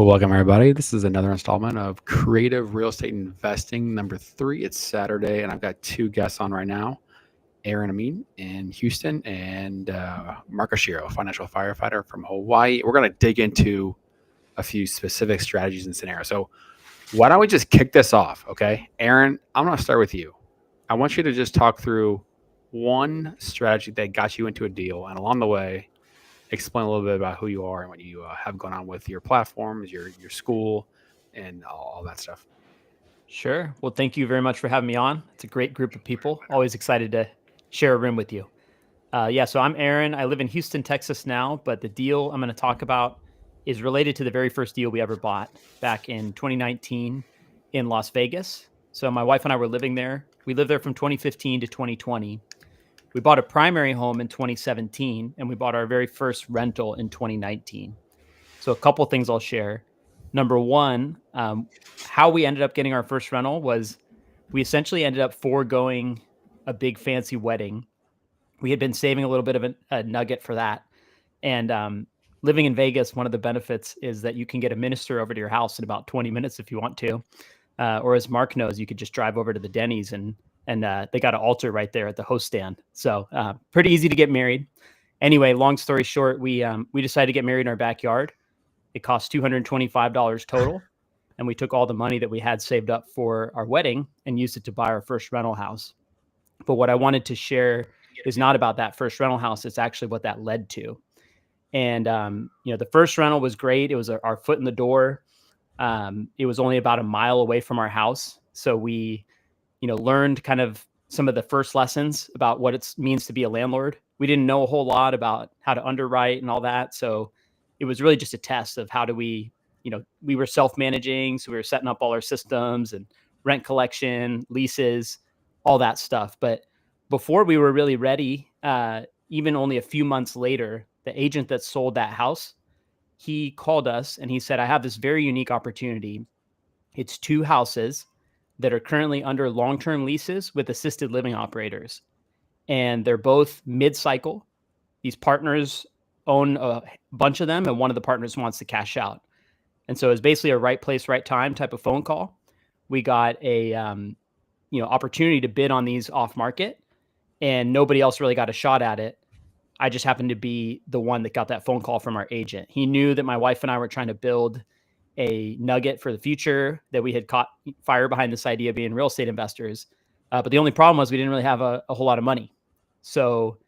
Well, welcome everybody. This is another installment of Creative Real Estate Investing number 3. It's Saturday, and I've got two guests on right now, Ameen in Houston and Marc Oshiro, financial firefighter from Hawaii. We're going to dig into a few specific strategies and scenarios. So why don't we just kick this off, okay? Aaron, I'm going to start with you. I want you to just talk through one strategy that got you into a deal, and along the way, explain a little bit about who you are and what you have going on with your platforms, your school, and all that stuff. Sure. Well, thank you very much for having me on. It's a great group of people. Always excited to share a room with you. So I'm Aaron. I live in Houston, Texas now, but the deal I'm going to talk about is related to the very first deal we ever bought back in 2019 in Las Vegas. So my wife and I were living there. We lived there from 2015 to 2020. We bought a primary home in 2017, and we bought our very first rental in 2019. So a couple things I'll share. Number one, how we ended up getting our first rental was we essentially ended up foregoing a big fancy wedding. We had been saving a little bit of a nugget for that. And living in Vegas, one of the benefits is that you can get a minister over to your house in about 20 minutes if you want to. Or as Mark knows, you could just drive over to the Denny's and they got an altar right there at the host stand. So pretty easy to get married. Anyway, long story short, we decided to get married in our backyard. It cost $225 total. And we took all the money that we had saved up for our wedding and used it to buy our first rental house. But what I wanted to share is not about that first rental house. It's actually what that led to. And, the first rental was great. It was our foot in the door. It was only about a mile away from our house. So we, learned kind of some of the first lessons about what it means to be a landlord. We didn't know a whole lot about how to underwrite and all that. So it was really just a test of how do we, we were self-managing. So we were setting up all our systems and rent collection, leases, all that stuff. But before we were really ready, even only a few months later, the agent that sold that house, he called us and he said, I have this very unique opportunity. It's 2 houses that are currently under long-term leases with assisted living operators. And they're both mid-cycle. These partners own a bunch of them, and one of the partners wants to cash out. And so it's basically a right place, right time type of phone call. We got a opportunity to bid on these off market, and nobody else really got a shot at it. I just happened to be the one that got that phone call from our agent. He knew that my wife and I were trying to build a nugget for the future, that we had caught fire behind this idea of being real estate investors. But the only problem was we didn't really have a whole lot of money. So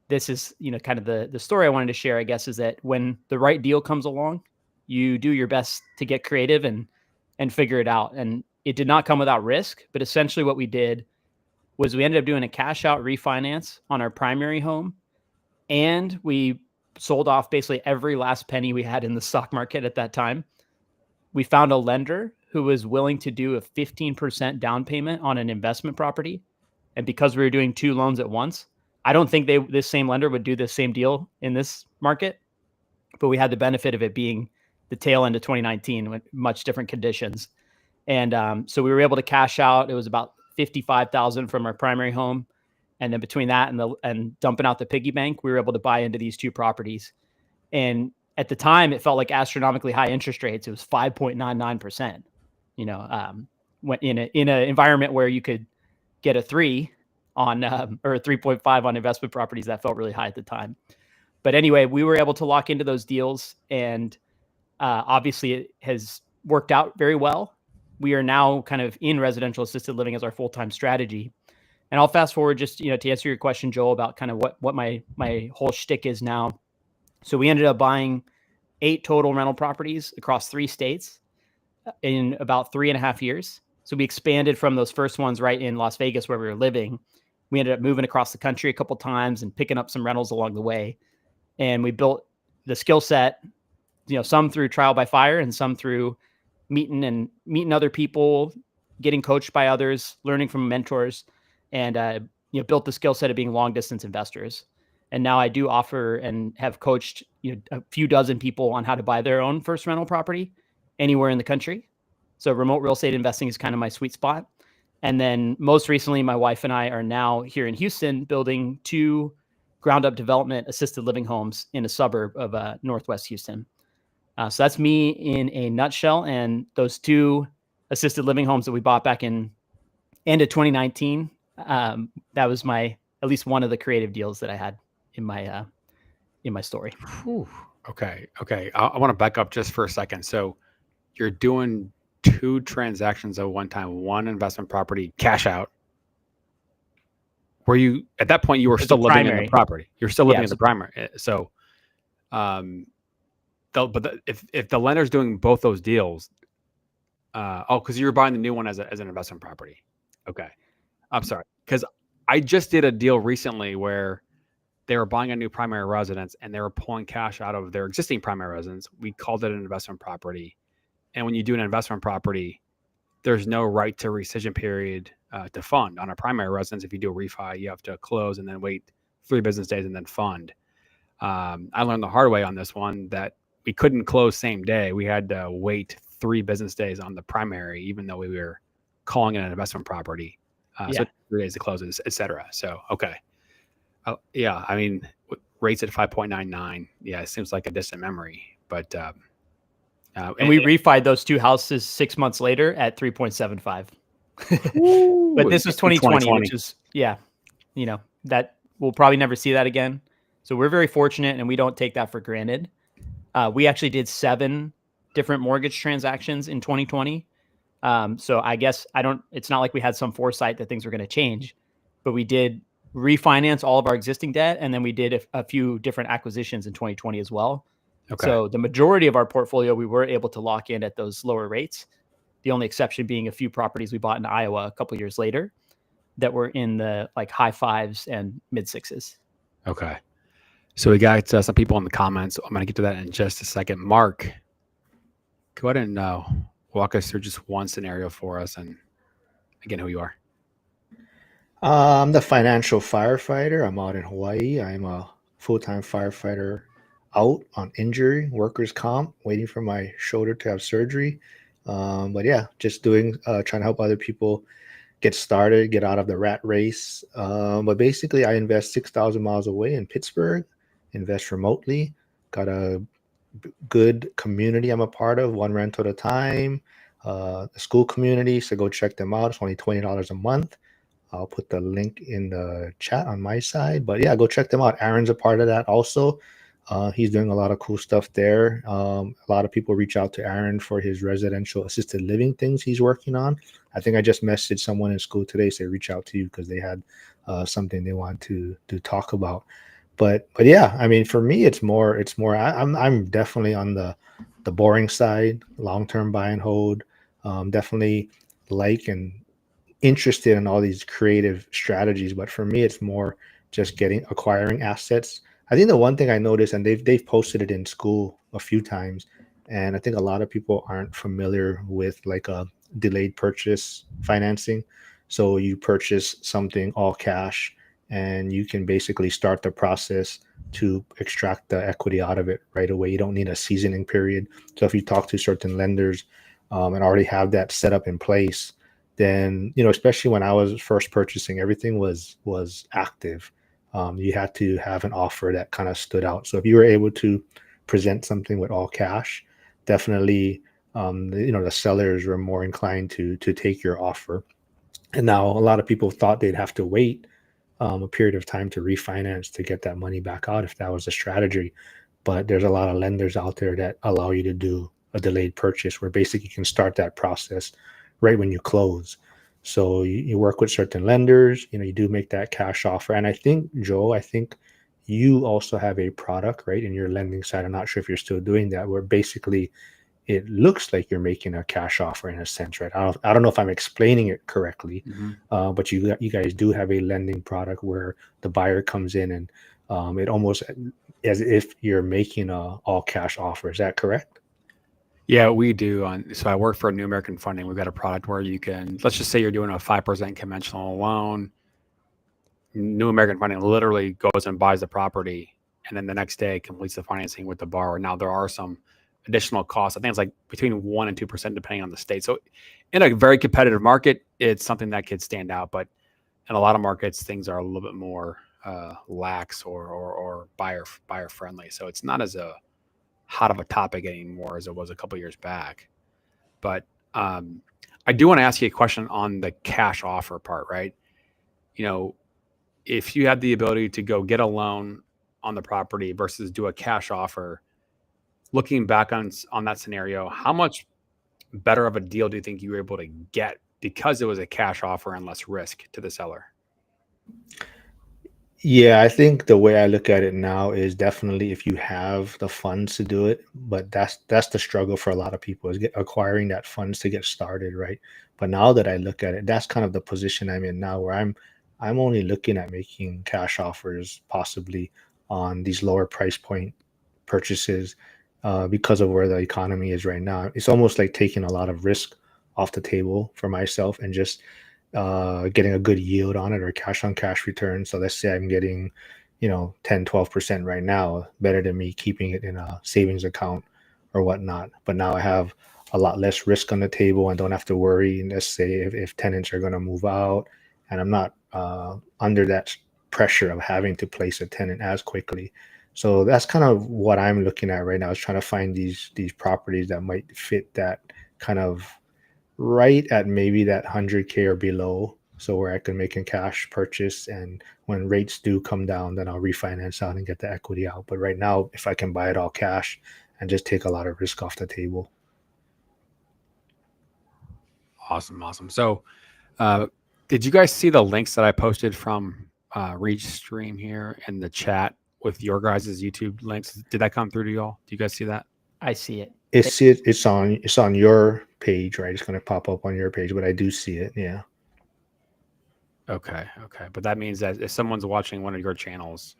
this is, kind of the story I wanted to share, I guess, is that when the right deal comes along, you do your best to get creative and figure it out. And it did not come without risk, but essentially what we did was we ended up doing a cash out refinance on our primary home. And we sold off basically every last penny we had in the stock market at that time. We found a lender who was willing to do a 15% down payment on an investment property. And because we were doing 2 loans at once, I don't think this same lender would do the same deal in this market, but we had the benefit of it being the tail end of 2019 with much different conditions. And so we were able to cash out. It was about $55,000 from our primary home. And then between that and dumping out the piggy bank, we were able to buy into these 2 properties. And at the time, it felt like astronomically high interest rates. It was 5.99%. When in an environment where you could get a 3 on or a 3.5 on investment properties, that felt really high at the time. But anyway, we were able to lock into those deals, and obviously it has worked out very well. We are now kind of in residential assisted living as our full-time strategy. And I'll fast forward just, to answer your question, Joel, about kind of what my whole shtick is now. So we ended up buying 8 total rental properties across 3 states in about 3.5 years. So we expanded from those first ones right in Las Vegas where we were living. We ended up moving across the country a couple times and picking up some rentals along the way. And we built the skill set, some through trial by fire and some through meeting other people, getting coached by others, learning from mentors, and built the skill set of being long distance investors. And now I do offer and have coached a few dozen people on how to buy their own first rental property anywhere in the country. So remote real estate investing is kind of my sweet spot. And then most recently, my wife and I are now here in Houston building 2 ground up development assisted living homes in a suburb of Northwest Houston. So that's me in a nutshell. And those 2 assisted living homes that we bought back in end of 2019, that was at least one of the creative deals that I had in my story. Whew. Okay. I want to back up just for a second. So you're doing 2 transactions at one time, one investment property, cash out. Were you at that point? You were still living in the property. You're still living in the primary. So, if the lender's doing both those deals, because you were buying the new one as an investment property. Okay, I'm sorry, because I just did a deal recently where they were buying a new primary residence and they were pulling cash out of their existing primary residence. We called it an investment property, and when you do an investment property, there's no right to rescission period to fund on a primary residence. If you do a refi, you have to close and then wait 3 business days and then fund. I learned the hard way on this one that we couldn't close same day. We had to wait 3 business days on the primary, even though we were calling it an investment property. So 3 days to close, et cetera. So, okay. Yeah, I mean, rates at 5.99. Yeah, it seems like a distant memory, but and we refied those 2 houses 6 months later at 3.75. But this was 2020, which is that we'll probably never see that again. So we're very fortunate, and we don't take that for granted. We actually did 7 different mortgage transactions in 2020. So I guess it's not like we had some foresight that things were going to change, but we did refinance all of our existing debt. And then we did a few different acquisitions in 2020 as well. Okay. So the majority of our portfolio, we were able to lock in at those lower rates. The only exception being a few properties we bought in Iowa a couple of years later that were in the high 5s and mid 6s. Okay. So we got some people in the comments. I'm going to get to that in just a second. Mark, go ahead and walk us through just one scenario for us, and again, who you are. I'm the financial firefighter. I'm out in Hawaii. I'm a full-time firefighter out on injury, workers' comp, waiting for my shoulder to have surgery. But yeah, just trying to help other people get started, get out of the rat race. But basically, I invest 6,000 miles away in Pittsburgh, invest remotely, got a good community I'm a part of, one rental at a time, a school community. So go check them out. It's only $20 a month. I'll put the link in the chat on my side. But yeah, go check them out. Aaron's a part of that also. He's doing a lot of cool stuff there. A lot of people reach out to Aaron for his residential assisted living things he's working on. I think I just messaged someone in school today, say reach out to you because they had something they want to talk about. But yeah, I mean, for me, it's more. I'm definitely on the boring side, long-term buy and hold. Definitely and interested in all these creative strategies, but for me, it's more just acquiring assets. I think the one thing I noticed, and they've posted it in school a few times, and I think a lot of people aren't familiar with a delayed purchase financing. So you purchase something all cash, and you can basically start the process to extract the equity out of it right away. You don't need a seasoning period. So if you talk to certain lenders and already have that set up in place, then, especially when I was first purchasing, everything was active. You had to have an offer that kind of stood out. So if you were able to present something with all cash, definitely, the sellers were more inclined to take your offer. And now a lot of people thought they'd have to wait a period of time to refinance to get that money back out if that was a strategy. But there's a lot of lenders out there that allow you to do a delayed purchase where basically you can start that process right when you close. So you work with certain lenders, you do make that cash offer. And I think, Joe, you also have a product, right, in your lending side. I'm not sure if you're still doing that, where basically it looks like you're making a cash offer in a sense, right? I don't know if I'm explaining it correctly, but you guys do have a lending product where the buyer comes in and it almost as if you're making a all cash offer. Is that correct? Yeah, we do. So I work for New American Funding. We've got a product where you can, let's just say you're doing a 5% conventional loan. New American Funding literally goes and buys the property, and then the next day completes the financing with the borrower. Now there are some additional costs. I think it's like between 1% and 2% depending on the state. So in a very competitive market, it's something that could stand out. But in a lot of markets, things are a little bit more lax or buyer friendly. So it's not as a hot of a topic anymore as it was a couple years back. But I do want to ask you a question on the cash offer part, right? You know, if you had the ability to go get a loan on the property versus do a cash offer, looking back on that scenario, how much better of a deal do you think you were able to get because it was a cash offer and less risk to the seller? Yeah, I think the way I look at it now is definitely if you have the funds to do it, but that's the struggle for a lot of people is acquiring that funds to get started, right? But now that I look at it, that's kind of the position I'm in now, where I'm only looking at making cash offers possibly on these lower price point purchases because of where the economy is right now. It's almost like taking a lot of risk off the table for myself and just getting a good yield on it or cash on cash return. So let's say I'm getting, 10-12% right now, better than me keeping it in a savings account or whatnot. But now I have a lot less risk on the table and don't have to worry. And let's say if tenants are going to move out and I'm not under that pressure of having to place a tenant as quickly. So that's kind of what I'm looking at right now, is trying to find these properties that might fit that kind of right at maybe that 100K or below, so where I can make a cash purchase, and when rates do come down, then I'll refinance out and get the equity out. But right now, if I can buy it all cash and just take a lot of risk off the table. Awesome. So did you guys see the links that I posted from Restream here in the chat with your guys' YouTube links? Did that come through to y'all? Do you guys see that? I see it. It's on your page, right? It's going to pop up on your page, but I do see it. Yeah. Okay. But that means that if someone's watching one of your channels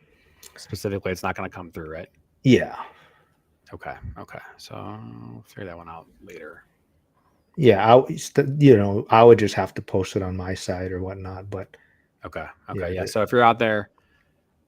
specifically, it's not going to come through, right? Yeah. Okay. So I'll figure that one out later. Yeah, I would just have to post it on my side or whatnot. But okay. Yeah. So if you're out there,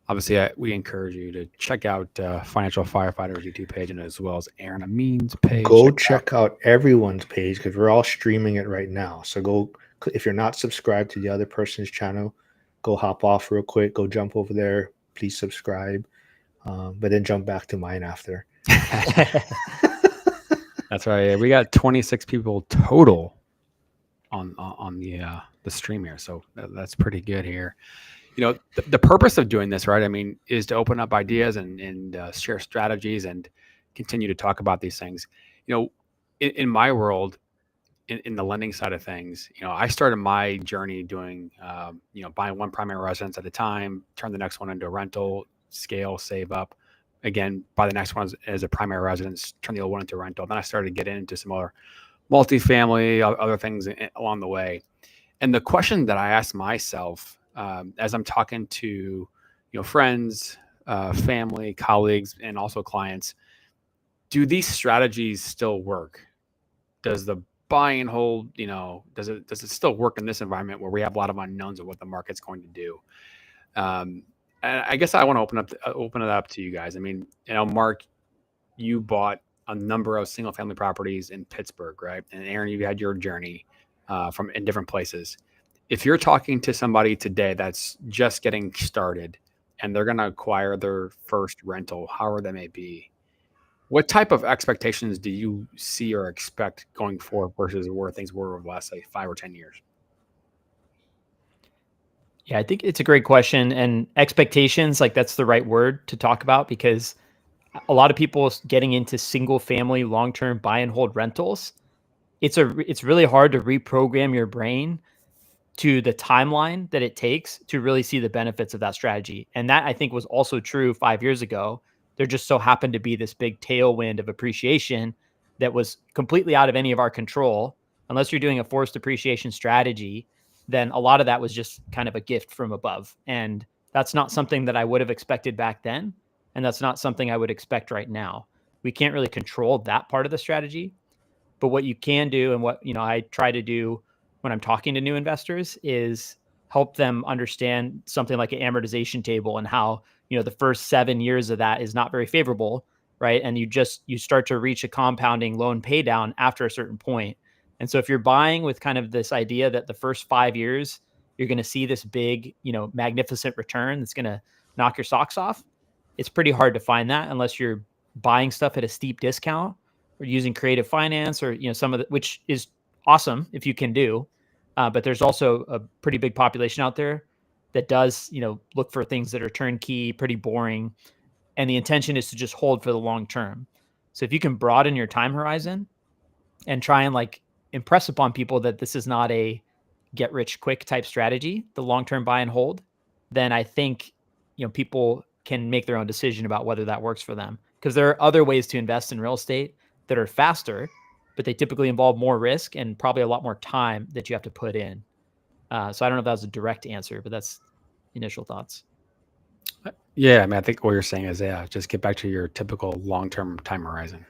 obviously, we encourage you to check out Financial Firefighters YouTube page, and as well as Aaron Ameen's page. Go check out everyone's page because we're all streaming it right now. So go, if you're not subscribed to the other person's channel, go hop off real quick. Go jump over there. Please subscribe, but then jump back to mine after. That's right. We got 26 people total on the stream here, so that's pretty good here. The purpose of doing this, right? I mean, is to open up ideas and share strategies and continue to talk about these things. In my world, in the lending side of things, I started my journey doing, buying one primary residence at a time, turn the next one into a rental, scale, save up. Again, buy the next one as a primary residence, turn the old one into a rental. Then I started to get into some other multifamily, other things along the way. And the question that I asked myself as I'm talking to, friends, family, colleagues, and also clients, do these strategies still work? Does the buy and hold, does it still work in this environment where we have a lot of unknowns of what the market's going to do? And I guess I want to open it up to you guys. I mean, Mark, you bought a number of single family properties in Pittsburgh, right? And Aaron, you had your journey in different places. If you're talking to somebody today that's just getting started and they're going to acquire their first rental, however that may be, what type of expectations do you see or expect going forward versus where things were over the last, say, 5 or 10 years? Yeah, I think it's a great question, and expectations, like that's the right word to talk about, because a lot of people getting into single family long-term buy and hold rentals, it's really hard to reprogram your brain to the timeline that it takes to really see the benefits of that strategy. And that, I think, was also true 5 years ago. There just so happened to be this big tailwind of appreciation that was completely out of any of our control. Unless you're doing a forced appreciation strategy, then a lot of that was just kind of a gift from above. And that's not something that I would have expected back then. And that's not something I would expect right now. We can't really control that part of the strategy. But what you can do, and what I try to do when I'm talking to new investors, is help them understand something like an amortization table and how, the first 7 years of that is not very favorable, right? And you start to reach a compounding loan pay down after a certain point. And so if you're buying with kind of this idea that the first 5 years, you're going to see this big, magnificent return that's going to knock your socks off, it's pretty hard to find that unless you're buying stuff at a steep discount or using creative finance or, some of the, which is awesome if you can do. But there's also a pretty big population out there that does, look for things that are turnkey, pretty boring. And the intention is to just hold for the long term. So if you can broaden your time horizon and try and like impress upon people that this is not a get rich quick type strategy, the long-term buy and hold, then I think, people can make their own decision about whether that works for them. Because there are other ways to invest in real estate that are faster, but they typically involve more risk and probably a lot more time that you have to put in. So I don't know if that was a direct answer, but that's initial thoughts. Yeah, I mean, I think what you're saying is, just get back to your typical long-term time horizon.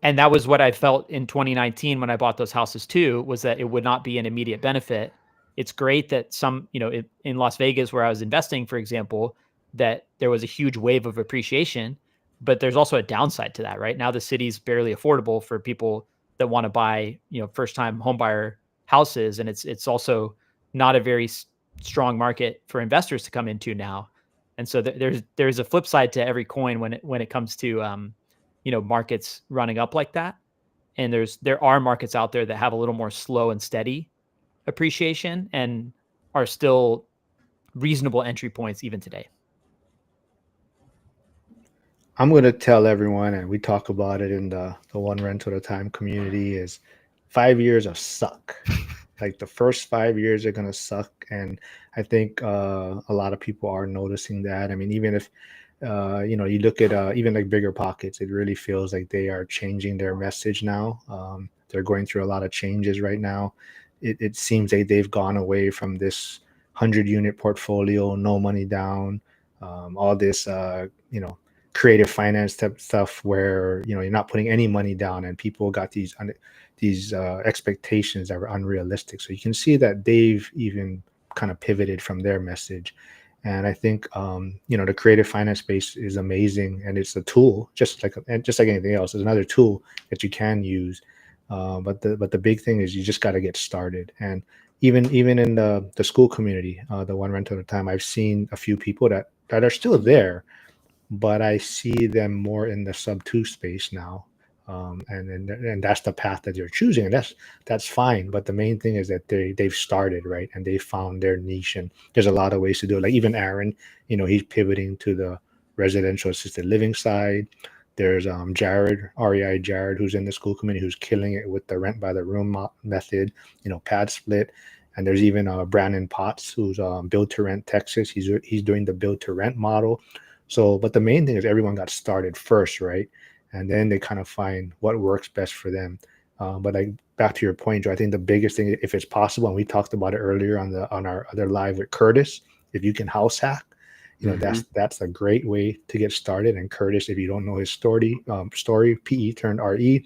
And that was what I felt in 2019 when I bought those houses too, was that it would not be an immediate benefit. It's great that some, in Las Vegas where I was investing, for example, that there was a huge wave of appreciation, but there's also a downside to that, right? Now the city's barely affordable for people that want to buy, first-time homebuyer houses. And it's also not a very strong market for investors to come into now. And so there's a flip side to every coin when it comes to, markets running up like that. And there are markets out there that have a little more slow and steady appreciation and are still reasonable entry points even today. I'm going to tell everyone, and we talk about it in the one rental at a time community, is 5 years of suck. Like the first 5 years are going to suck. And I think a lot of people are noticing that. I mean, even if, you look at even like Bigger Pockets, it really feels like they are changing their message now. They're going through a lot of changes right now. It seems like they've gone away from this 100-unit portfolio, no money down, all this, creative finance type stuff where, you're not putting any money down and people got these expectations that were unrealistic. So you can see that they've even kind of pivoted from their message. And I think, the creative finance space is amazing, and it's a tool, just like anything else. It's another tool that you can use. But the big thing is you just got to get started. And even in the school community, the one rental at a time, I've seen a few people that are still there, but I see them more in the sub 2 space now. And that's the path that they're choosing, and that's fine. But the main thing is that they've started, right, and they found their niche. And there's a lot of ways to do it. Like even Aaron, he's pivoting to the residential assisted living side. There's Jared, REI Jared, who's in the school community, who's killing it with the rent by the room method, pad split. And there's even Brandon Potts, who's build to rent Texas. He's doing the build to rent model. So, but the main thing is everyone got started first, right? And then they kind of find what works best for them. But like back to your point, Joe, I think the biggest thing, if it's possible, and we talked about it earlier on our other live with Curtis, if you can house hack, that's a great way to get started. And Curtis, if you don't know his story, PE turned RE,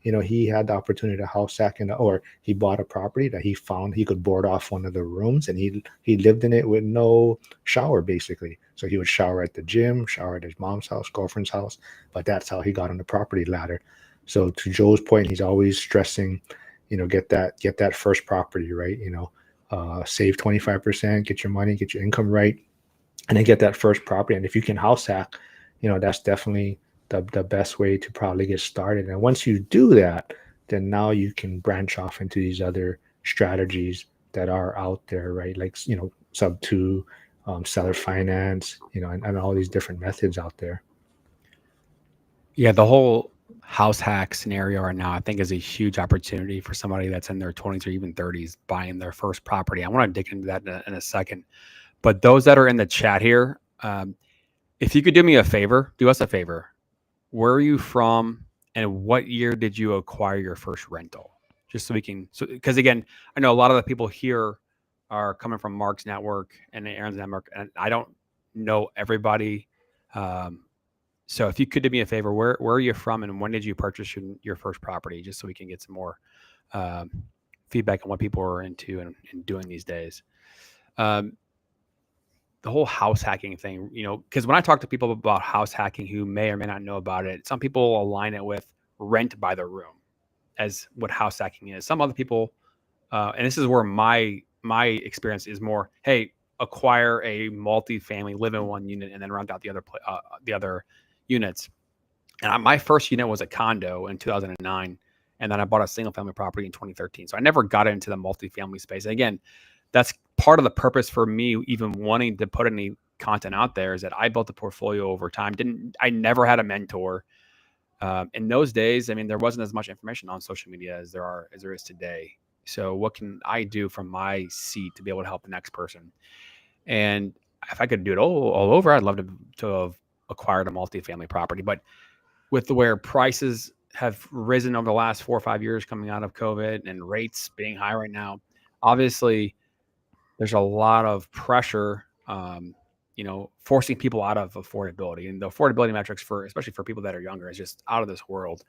he had the opportunity to house hack or he bought a property that he found he could board off one of the rooms, and he lived in it with no shower basically. So he would shower at the gym, shower at his mom's house, girlfriend's house, but that's how he got on the property ladder. So to Joe's point, he's always stressing, get that first property, right? Save 25%, get your money, get your income right, and then get that first property. And if you can house hack, that's definitely the best way to probably get started. And once you do that, then now you can branch off into these other strategies that are out there, right? Like, sub 2, seller finance, and all these different methods out there. Yeah, the whole house hack scenario right now, I think, is a huge opportunity for somebody that's in their 20s or even 30s buying their first property. I want to dig into that in a second. But those that are in the chat here, if you could do me a favor, do us a favor. Where are you from, and what year did you acquire your first rental? Just so we can, because again, I know a lot of the people here are coming from Mark's network and Aaron's network, and I don't know everybody. So if you could do me a favor, where are you from, and when did you purchase your first property? Just so we can get some more feedback on what people are into and doing these days. The whole house hacking thing, because when I talk to people about house hacking who may or may not know about it, some people align it with rent by the room as what house hacking is. Some other people, and this is where my experience is more, hey, acquire a multi-family, live in one unit, and then rent out the other units. And my first unit was a condo in 2009. And then I bought a single family property in 2013. So I never got into the multifamily space. And again, that's part of the purpose for me even wanting to put any content out there, is that I built a portfolio over time. I never had a mentor. In those days, I mean, there wasn't as much information on social media as there is today. So what can I do from my seat to be able to help the next person? And if I could do it all over, I'd love to have acquired a multifamily property. But with where prices have risen over the last 4 or 5 years coming out of COVID and rates being high right now, obviously there's a lot of pressure, forcing people out of affordability, and the affordability metrics especially for people that are younger, is just out of this world.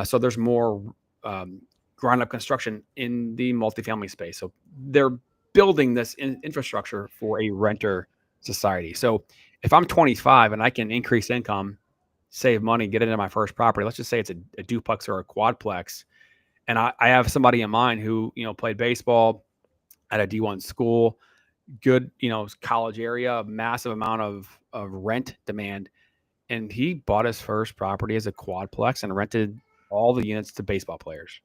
So there's more ground up construction in the multifamily space. So they're building this infrastructure for a renter society. So if I'm 25 and I can increase income, save money, get into my first property, let's just say it's a duplex or a quadplex, and I have somebody in mind who, played baseball at a D1 school, good, college area, massive amount of rent demand. And he bought his first property as a quadplex and rented all the units to baseball players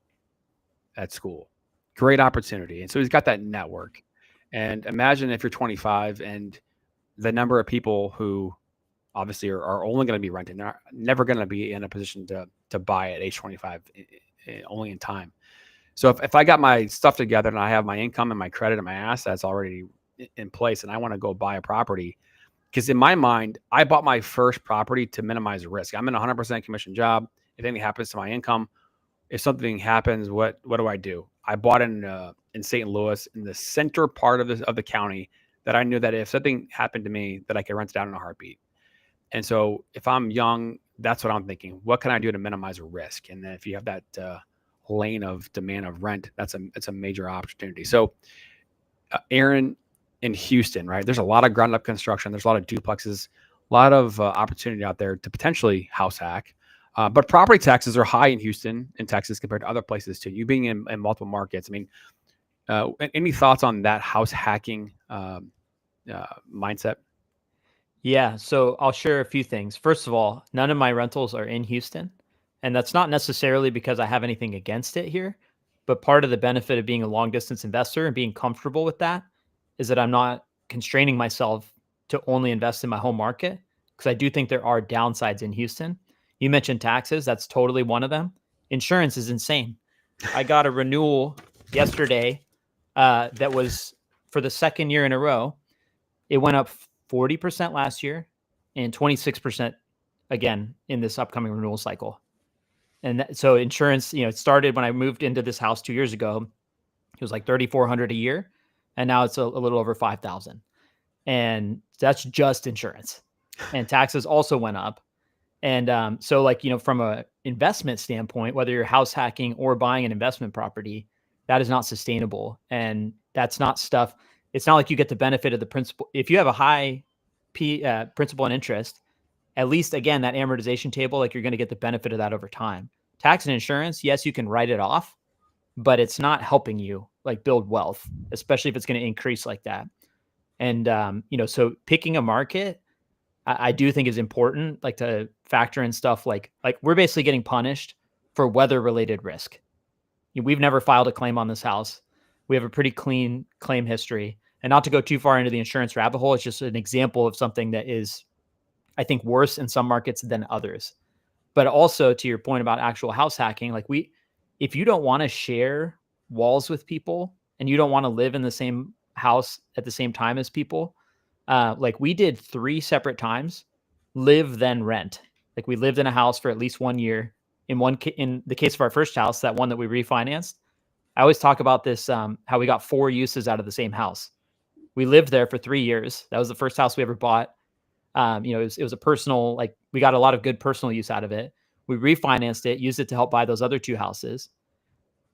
at school. Great opportunity. And so he's got that network. And imagine if you're 25 and the number of people who obviously are only going to be renting, they're never going to be in a position to buy at age 25, only in time. So if I got my stuff together and I have my income and my credit and my assets already in place, and I want to go buy a property, because in my mind, I bought my first property to minimize risk. I'm in a 100% commission job. If anything happens to my income, if something happens, what do I do? I bought in St. Louis, in the center part of the county, that I knew that if something happened to me, that I could rent it out in a heartbeat. And so if I'm young, that's what I'm thinking. What can I do to minimize risk? And then if you have that lane of demand of rent, it's a major opportunity. So Aaron, in Houston, right? There's a lot of ground up construction. There's a lot of duplexes, a lot of opportunity out there to potentially house hack. But property taxes are high in Houston and Texas compared to other places too. You being in multiple markets, I mean, any thoughts on that house hacking mindset? Yeah, so I'll share a few things. First of all, none of my rentals are in Houston, and that's not necessarily because I have anything against it here, but part of the benefit of being a long distance investor and being comfortable with that is that I'm not constraining myself to only invest in my home market, because I do think there are downsides in Houston. You mentioned taxes, that's totally one of them. Insurance is insane. I got a renewal yesterday that was for the second year in a row. It went up 40% last year and 26% again in this upcoming renewal cycle. And so insurance, it started when I moved into this house 2 years ago. It was like $3,400 a year, and now it's a little over $5,000. And that's just insurance. And taxes also went up. And so from a investment standpoint, whether you're house hacking or buying an investment property, that is not sustainable. And that's not stuff. It's not like you get the benefit of the principal. If you have a high principal and interest, at least, again, that amortization table, you're going to get the benefit of that over time. Tax and insurance, yes, you can write it off, but it's not helping you build wealth, especially if it's going to increase like that. And, so picking a market, I do think is important, to factor in stuff like we're basically getting punished for weather-related risk. We've never filed a claim on this house. We have a pretty clean claim history. And not to go too far into the insurance rabbit hole, it's just an example of something that is, I think, worse in some markets than others. But also, to your point about actual house hacking, if you don't want to share walls with people and you don't want to live in the same house at the same time as people, we did 3 separate times, live then rent. We lived in a house for at least 1 year. In the case of our first house, that one that we refinanced, I always talk about this, how we got 4 uses out of the same house. We lived there for 3 years. That was the first house we ever bought. It was a personal, we got a lot of good personal use out of it. We refinanced it, used it to help buy those other 2 houses.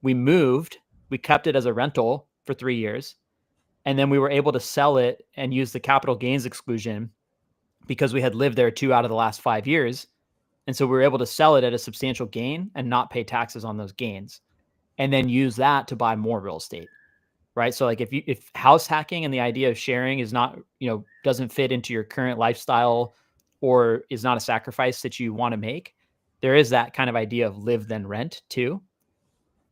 We moved, we kept it as a rental for 3 years. And then we were able to sell it and use the capital gains exclusion because we had lived there 2 out of the last 5 years. And so we were able to sell it at a substantial gain and not pay taxes on those gains, and then use that to buy more real estate. Right. So if house hacking and the idea of sharing is not, doesn't fit into your current lifestyle or is not a sacrifice that you want to make, there is that kind of idea of live then rent too.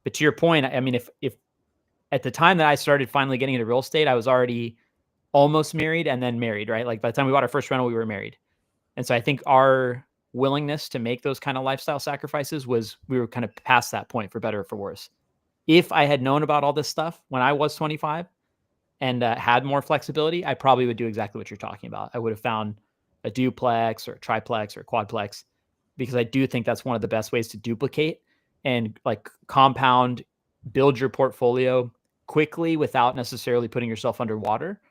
But to your point, I mean, if at the time that I started finally getting into real estate, I was already almost married and then married, right? Like by the time we bought our first rental, we were married. And so I think our willingness to make those kind of lifestyle sacrifices was, we were kind of past that point, for better or for worse. If I had known about all this stuff when I was 25 and had more flexibility, I probably would do exactly what you're talking about. I would have found a duplex or a triplex or a quadplex, because I do think that's one of the best ways to duplicate and like compound, build your portfolio quickly without necessarily putting yourself underwater.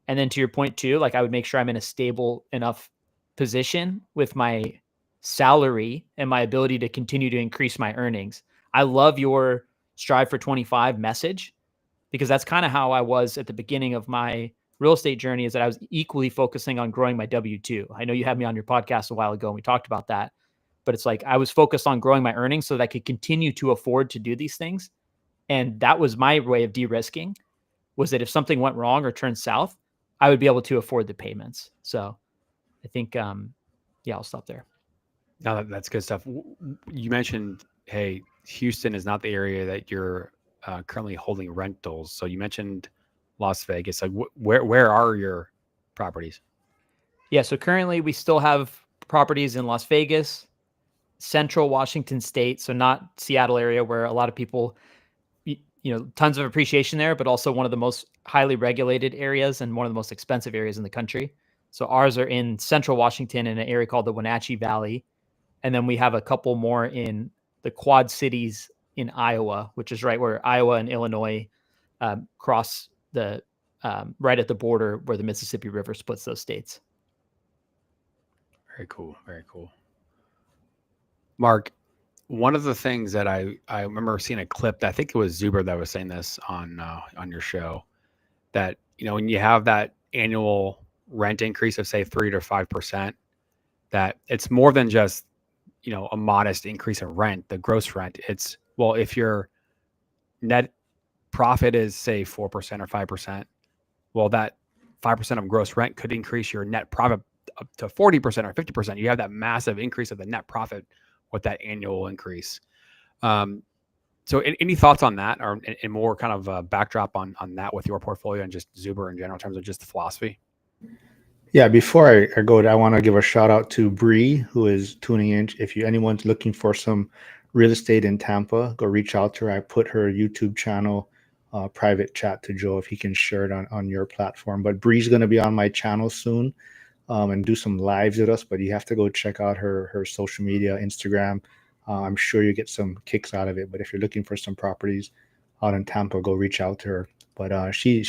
And then to your point too, like I would make sure I'm in a stable enough position with my salary and my ability to continue to increase my earnings. I love your strive for 25 message, because that's kind of how I was at the beginning of my real estate journey, is that I was equally focusing on growing my W-2. I know you had me on your podcast a while ago and we talked about that, but it's like I was focused on growing my earnings so that I could continue to afford to do these things. And that was my way of de-risking, was that if something went wrong or turned south, I would be able to afford the payments. So I think, yeah, I'll stop there. No, that's good stuff. You mentioned, hey, Houston is not the area that you're currently holding rentals. So you mentioned Las Vegas. Like, where are your properties? Yeah, so currently we still have properties in Las Vegas, Central Washington State, so not Seattle area where a lot of people, tons of appreciation there, but also one of the most highly regulated areas and one of the most expensive areas in the country. So ours are in Central Washington in an area called the Wenatchee Valley. And then we have a couple more in the Quad Cities in Iowa, which is right where Iowa and Illinois cross the right at the border where the Mississippi River splits those states. Very cool. Very cool. Mark, one of the things that I remember seeing a clip, that I think it was Zuber that was saying this on your show, that, when you have that annual rent increase of say 3 to 5%, that it's more than just, a modest increase in rent, the gross rent. It's, well, if your net profit is say 4% or 5%, well, that 5% of gross rent could increase your net profit up to 40% or 50%. You have that massive increase of the net profit with that annual increase. So any thoughts on that, or and more kind of a backdrop on that with your portfolio and just Zuber in general in terms of just the philosophy? Yeah, before I go, I want to give a shout out to Bree, who is tuning in. If anyone's looking for some real estate in Tampa, go reach out to her. I put her YouTube channel private chat to Joe if he can share it on your platform. But Bree's going to be on my channel soon and do some lives with us. But you have to go check out her social media, Instagram. I'm sure you get some kicks out of it. But if you're looking for some properties out in Tampa, go reach out to her. But she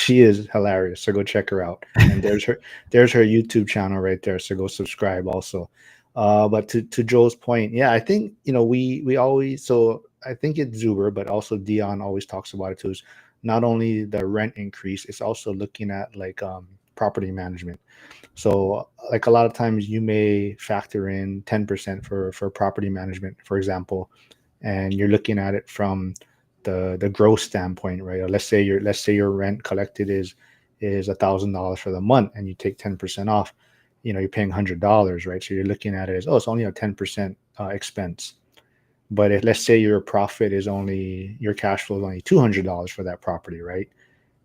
is hilarious, so go check her out. And there's her YouTube channel right there, so go subscribe also. But to Joe's point, yeah, I think we always, so I think it's Zuber, but also Dion always talks about it too. Is not only the rent increase, it's also looking at like property management. So like a lot of times you may factor in 10% for property management, for example, and you're looking at it from the gross standpoint, right? Or let's say your rent collected is $1,000 for the month, and you take 10% off, you're paying $100, right? So you're looking at it as, it's only a 10% expense. But if let's say your profit is only, your cash flow is only $200 for that property, right?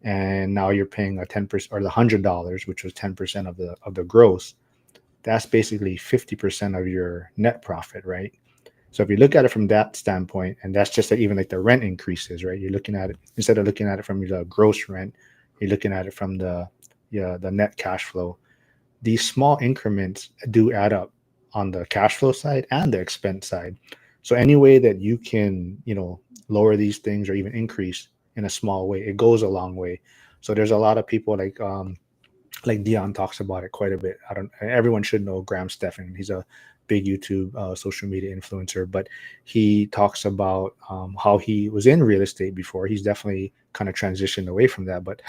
And now you're paying a 10% or the $100, which was 10% of the gross. That's basically 50% of your net profit, right? So if you look at it from that standpoint, and that's just even like the rent increases, right? You're looking at it, instead of looking at it from the gross rent, you're looking at it from the net cash flow. These small increments do add up on the cash flow side and the expense side. So any way that you can, lower these things or even increase in a small way, it goes a long way. So there's a lot of people like Dion talks about it quite a bit. Everyone should know Graham Stephan. He's a big YouTube social media influencer, but he talks about how he was in real estate before. He's definitely kind of transitioned away from that, but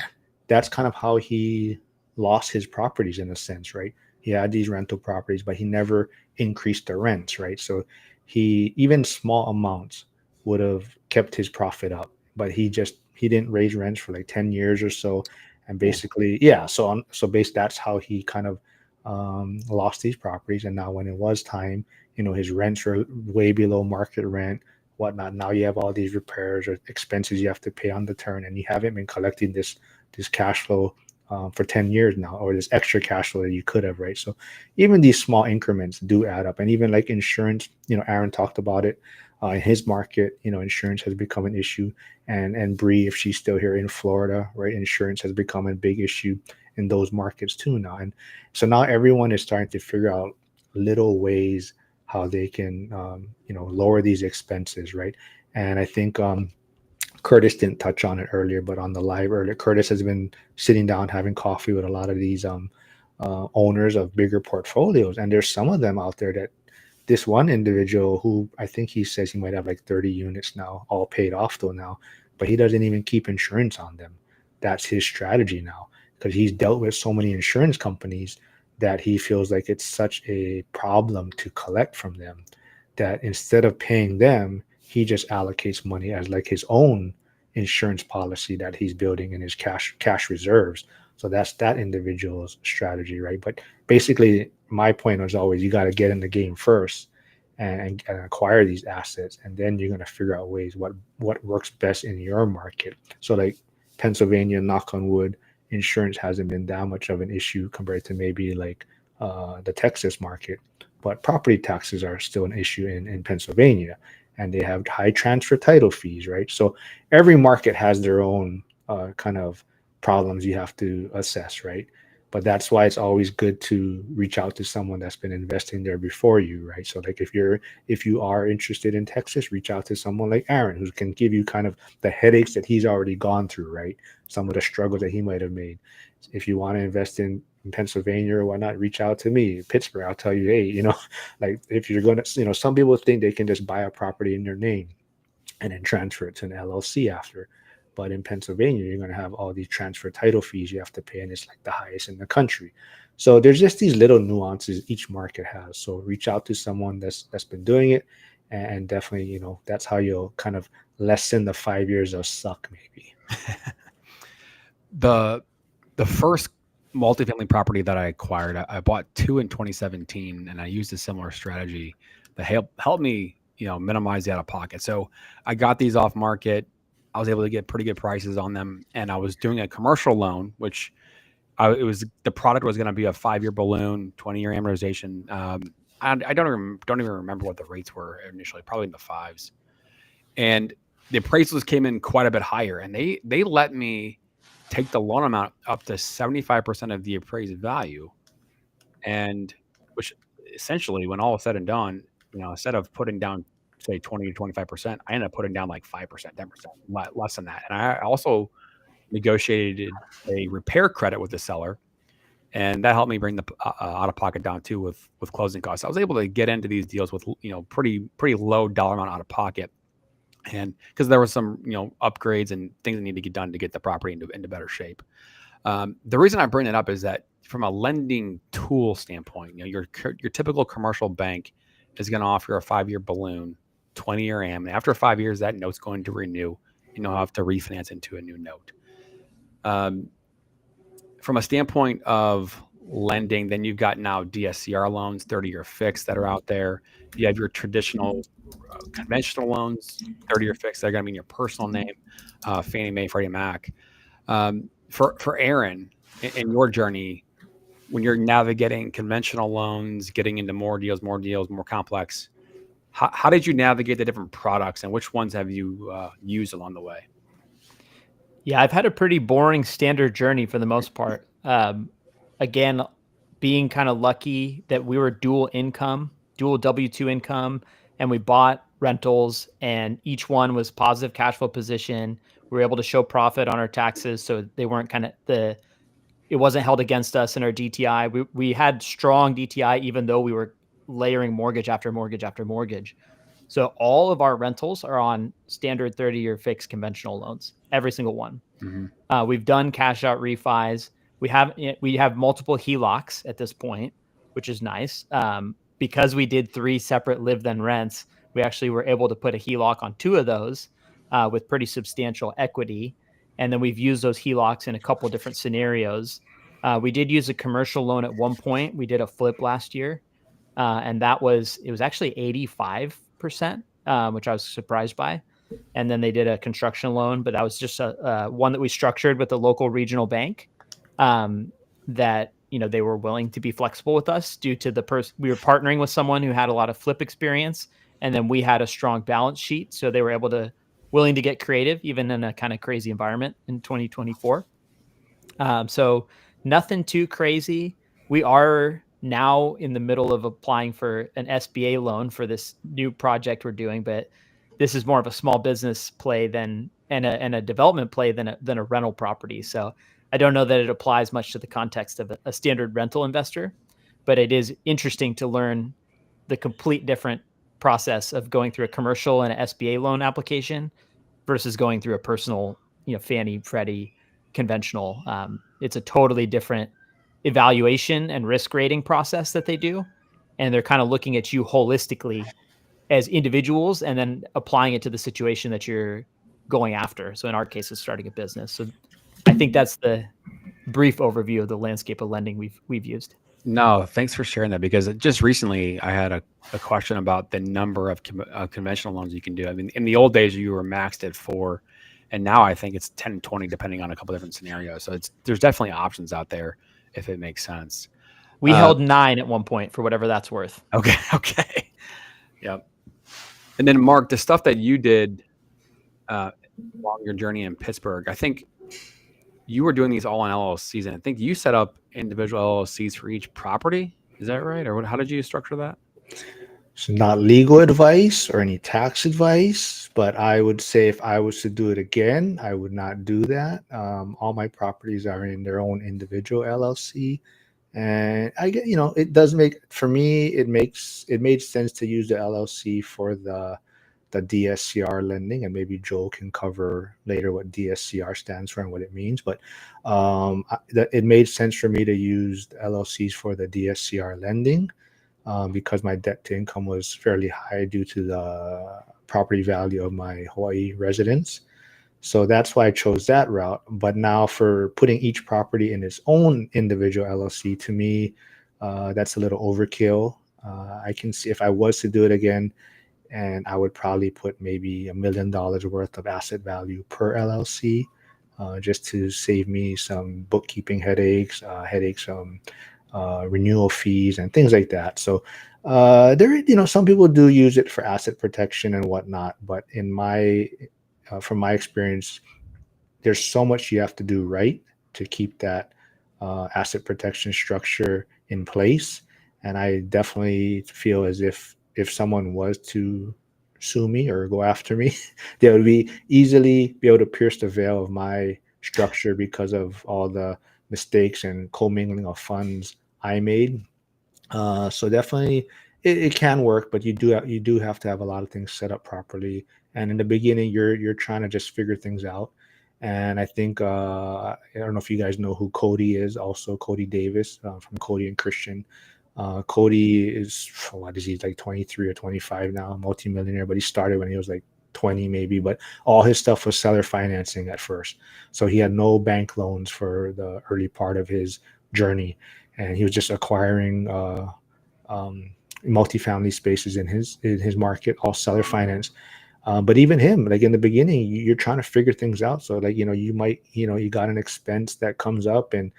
that's kind of how he lost his properties in a sense, right? He had these rental properties, but he never increased the rents, right? So even small amounts would have kept his profit up, but he didn't raise rents for like 10 years or so. And basically, that's how he kind of lost these properties. And now when it was time, his rents are way below market rent, whatnot. Now you have all these repairs or expenses you have to pay on the turn, and you haven't been collecting this cash flow for 10 years now, or this extra cash flow that you could have, right? So even these small increments do add up. And even like insurance, Aaron talked about it in his market. Insurance has become an issue, and Bree, if she's still here in Florida, right, insurance has become a big issue in those markets too now. And so now everyone is starting to figure out little ways how they can lower these expenses, right? And I think Curtis didn't touch on it earlier, but on the live earlier, Curtis has been sitting down having coffee with a lot of these owners of bigger portfolios, and there's some of them out there that this one individual who I think he says he might have like 30 units now, all paid off though now, but he doesn't even keep insurance on them. That's his strategy now, because he's dealt with so many insurance companies that he feels like it's such a problem to collect from them that instead of paying them, he just allocates money as like his own insurance policy that he's building in his cash reserves. So that's that individual's strategy, right? But basically, my point was always you got to get in the game first and acquire these assets, and then you're going to figure out ways what works best in your market. So like Pennsylvania, knock on wood, insurance hasn't been that much of an issue compared to maybe like the Texas market, but property taxes are still an issue in Pennsylvania, and they have high transfer title fees, right? So every market has their own kind of problems you have to assess, right? But that's why it's always good to reach out to someone that's been investing there before you, right? So like if you are interested in Texas, reach out to someone like Aaron, who can give you kind of the headaches that he's already gone through, right? Some of the struggles that he might have made. If you want to invest in Pennsylvania or whatnot, reach out to me. Pittsburgh, I'll tell you, hey, like if you're going to, some people think they can just buy a property in their name and then transfer it to an LLC after. But in Pennsylvania, you're going to have all these transfer title fees you have to pay, and it's like the highest in the country. So there's just these little nuances each market has. So reach out to someone that's been doing it, and definitely, that's how you'll kind of lessen the 5 years of suck, maybe. The first multifamily property that I acquired, I bought 2 in 2017, and I used a similar strategy that helped me, minimize the out of pocket. So I got these off market. I was able to get pretty good prices on them, and I was doing a commercial loan, which the product was going to be a 5-year balloon, 20-year amortization. I don't even remember what the rates were initially, probably in the 5s, and the appraisals came in quite a bit higher, and they let me take the loan amount up to 75% of the appraised value, and which essentially, when all is said and done, instead of putting down say 20 to 25%, I ended up putting down like 5%, 10%, less than that. And I also negotiated a repair credit with the seller, and that helped me bring the out of pocket down too with closing costs. I was able to get into these deals with pretty low dollar amount out of pocket, and because there was some upgrades and things that need to get done to get the property into better shape. The reason I bring it up is that from a lending tool standpoint, your typical commercial bank is going to offer a 5-year balloon, 20-year am. And after 5 years, that note's going to renew, and you'll have to refinance into a new note. From a standpoint of lending, then you've got now DSCR loans, 30-year fixed, that are out there. You have your traditional conventional loans, 30-year fixed, that are going to be in your personal name, Fannie Mae, Freddie Mac. For Aaron, in your journey, when you're navigating conventional loans, getting into more deals, more complex, how did you navigate the different products, and which ones have you used along the way? Yeah, I've had a pretty boring standard journey for the most part. Again, being kind of lucky that we were dual W-2 income, and we bought rentals, and each one was positive cash flow position. We were able to show profit on our taxes, so they weren't it wasn't held against us in our DTI. We had strong DTI, even though we were layering mortgage after mortgage after mortgage. So all of our rentals are on standard 30-year fixed conventional loans, every single one. Mm-hmm. We've done cash out refis. We have multiple HELOCs at this point, which is nice. Because we did 3 separate live then rents, we actually were able to put a HELOC on 2 of those with pretty substantial equity. And then we've used those HELOCs in a couple different scenarios. We did use a commercial loan at one point. We did a flip last year. and it was actually 85%, which I was surprised by. And then they did a construction loan, but that was just one that we structured with the local regional bank, that they were willing to be flexible with us due to we were partnering with someone who had a lot of flip experience, and then we had a strong balance sheet, so they were willing to get creative even in a kind of crazy environment in 2024. So nothing too crazy. We are now in the middle of applying for an SBA loan for this new project we're doing, but this is more of a small business play and a development play than a rental property. So I don't know that it applies much to the context of a standard rental investor, but it is interesting to learn the complete different process of going through a commercial and an SBA loan application versus going through a personal, Fannie, Freddie, conventional. It's a totally different evaluation and risk rating process that they do. And they're kind of looking at you holistically as individuals and then applying it to the situation that you're going after. So in our case, it's starting a business. So I think that's the brief overview of the landscape of lending we've used. No, thanks for sharing that, because just recently I had a question about the number of conventional loans you can do. I mean, in the old days you were maxed at 4, and now I think it's 10, 20, depending on a couple different scenarios. So there's definitely options out there if it makes sense. We held 9 at one point, for whatever that's worth. Okay. Yep. And then Mark, the stuff that you did along your journey in Pittsburgh, I think you were doing these all on LLCs, and I think you set up individual LLCs for each property. Is that right? Or how did you structure that? So not legal advice or any tax advice, but I would say if I was to do it again, I would not do that. All my properties are in their own individual LLC. And I get, it does make, for me, it made sense to use the LLC for the DSCR lending, and maybe Joel can cover later what DSCR stands for and what it means. But it made sense for me to use the LLCs for the DSCR lending because my debt to income was fairly high due to the property value of my Hawaii residence. So that's why I chose that route. But now for putting each property in its own individual LLC, to me, that's a little overkill. I can see if I was to do it again, and I would probably put maybe $1 million worth of asset value per LLC, just to save me some bookkeeping headaches, renewal fees and things like that. So some people do use it for asset protection and whatnot, but from my experience, there's so much you have to do right to keep that asset protection structure in place. And I definitely feel as if someone was to sue me or go after me, they would easily be able to pierce the veil of my structure because of all the mistakes and commingling of funds I made. So definitely it can work, but you do have to have a lot of things set up properly. And in the beginning, you're trying to just figure things out. And I think I don't know if you guys know who Cody is. Also, Cody Davis from Cody and Christian. Cody is, what is he, like 23 or 25 now, multimillionaire, but he started when he was like 20 maybe, but all his stuff was seller financing at first. So he had no bank loans for the early part of his journey. And he was just acquiring multifamily spaces in his market, all seller finance. But even him, like in the beginning, you're trying to figure things out. So like, you got an expense that comes up, and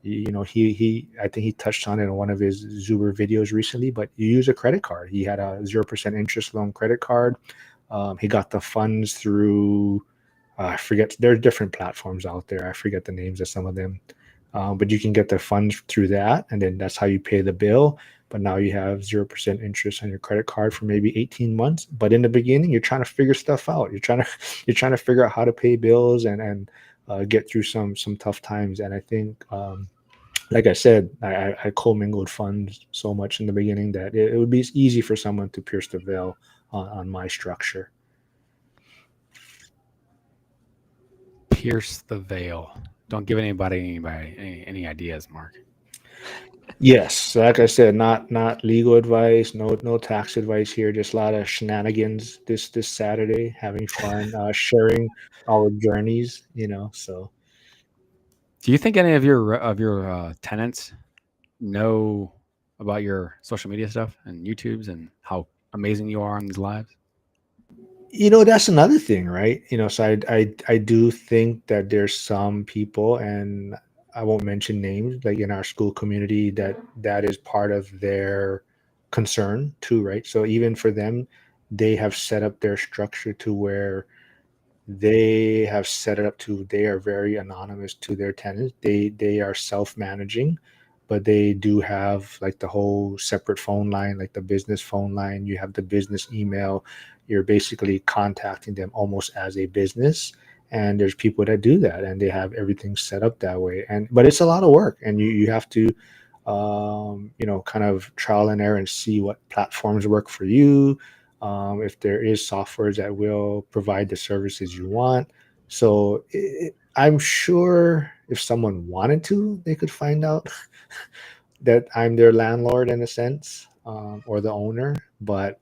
I think he touched on it in one of his Zuber videos recently, but you use a credit card. He had a 0% interest loan credit card. He got the funds through, I forget, there are different platforms out there. I forget the names of some of them. But you can get the funds through that, and then that's how you pay the bill. But now you have 0% interest on your credit card for maybe 18 months. But in the beginning, you're trying to figure stuff out. You're trying to figure out how to pay bills and get through some tough times. And I think, like I said, I commingled funds so much in the beginning that it would be easy for someone to pierce the veil on my structure. Pierce the veil. Don't give anybody any ideas, Mark. Yes, like I said, not legal advice, no tax advice here. Just a lot of shenanigans this Saturday, having fun, sharing our journeys. So. Do you think any of your tenants know about your social media stuff and YouTubes and how amazing you are on these lives? That's another thing, right? So I do think that there's some people, and I won't mention names, like in our school community, that is part of their concern too, right? So even for them, they have set up their structure to where they have set it up to they are very anonymous to their tenants. They are self-managing, but they do have like the whole separate phone line, like the business phone line. You have the business email. You're basically contacting them almost as a business. And there's people that do that, and they have everything set up that way. But it's a lot of work, and you have to kind of trial and error and see what platforms work for you, if there is softwares that will provide the services you want. So I'm sure if someone wanted to, they could find out that I'm their landlord in a sense, or the owner. But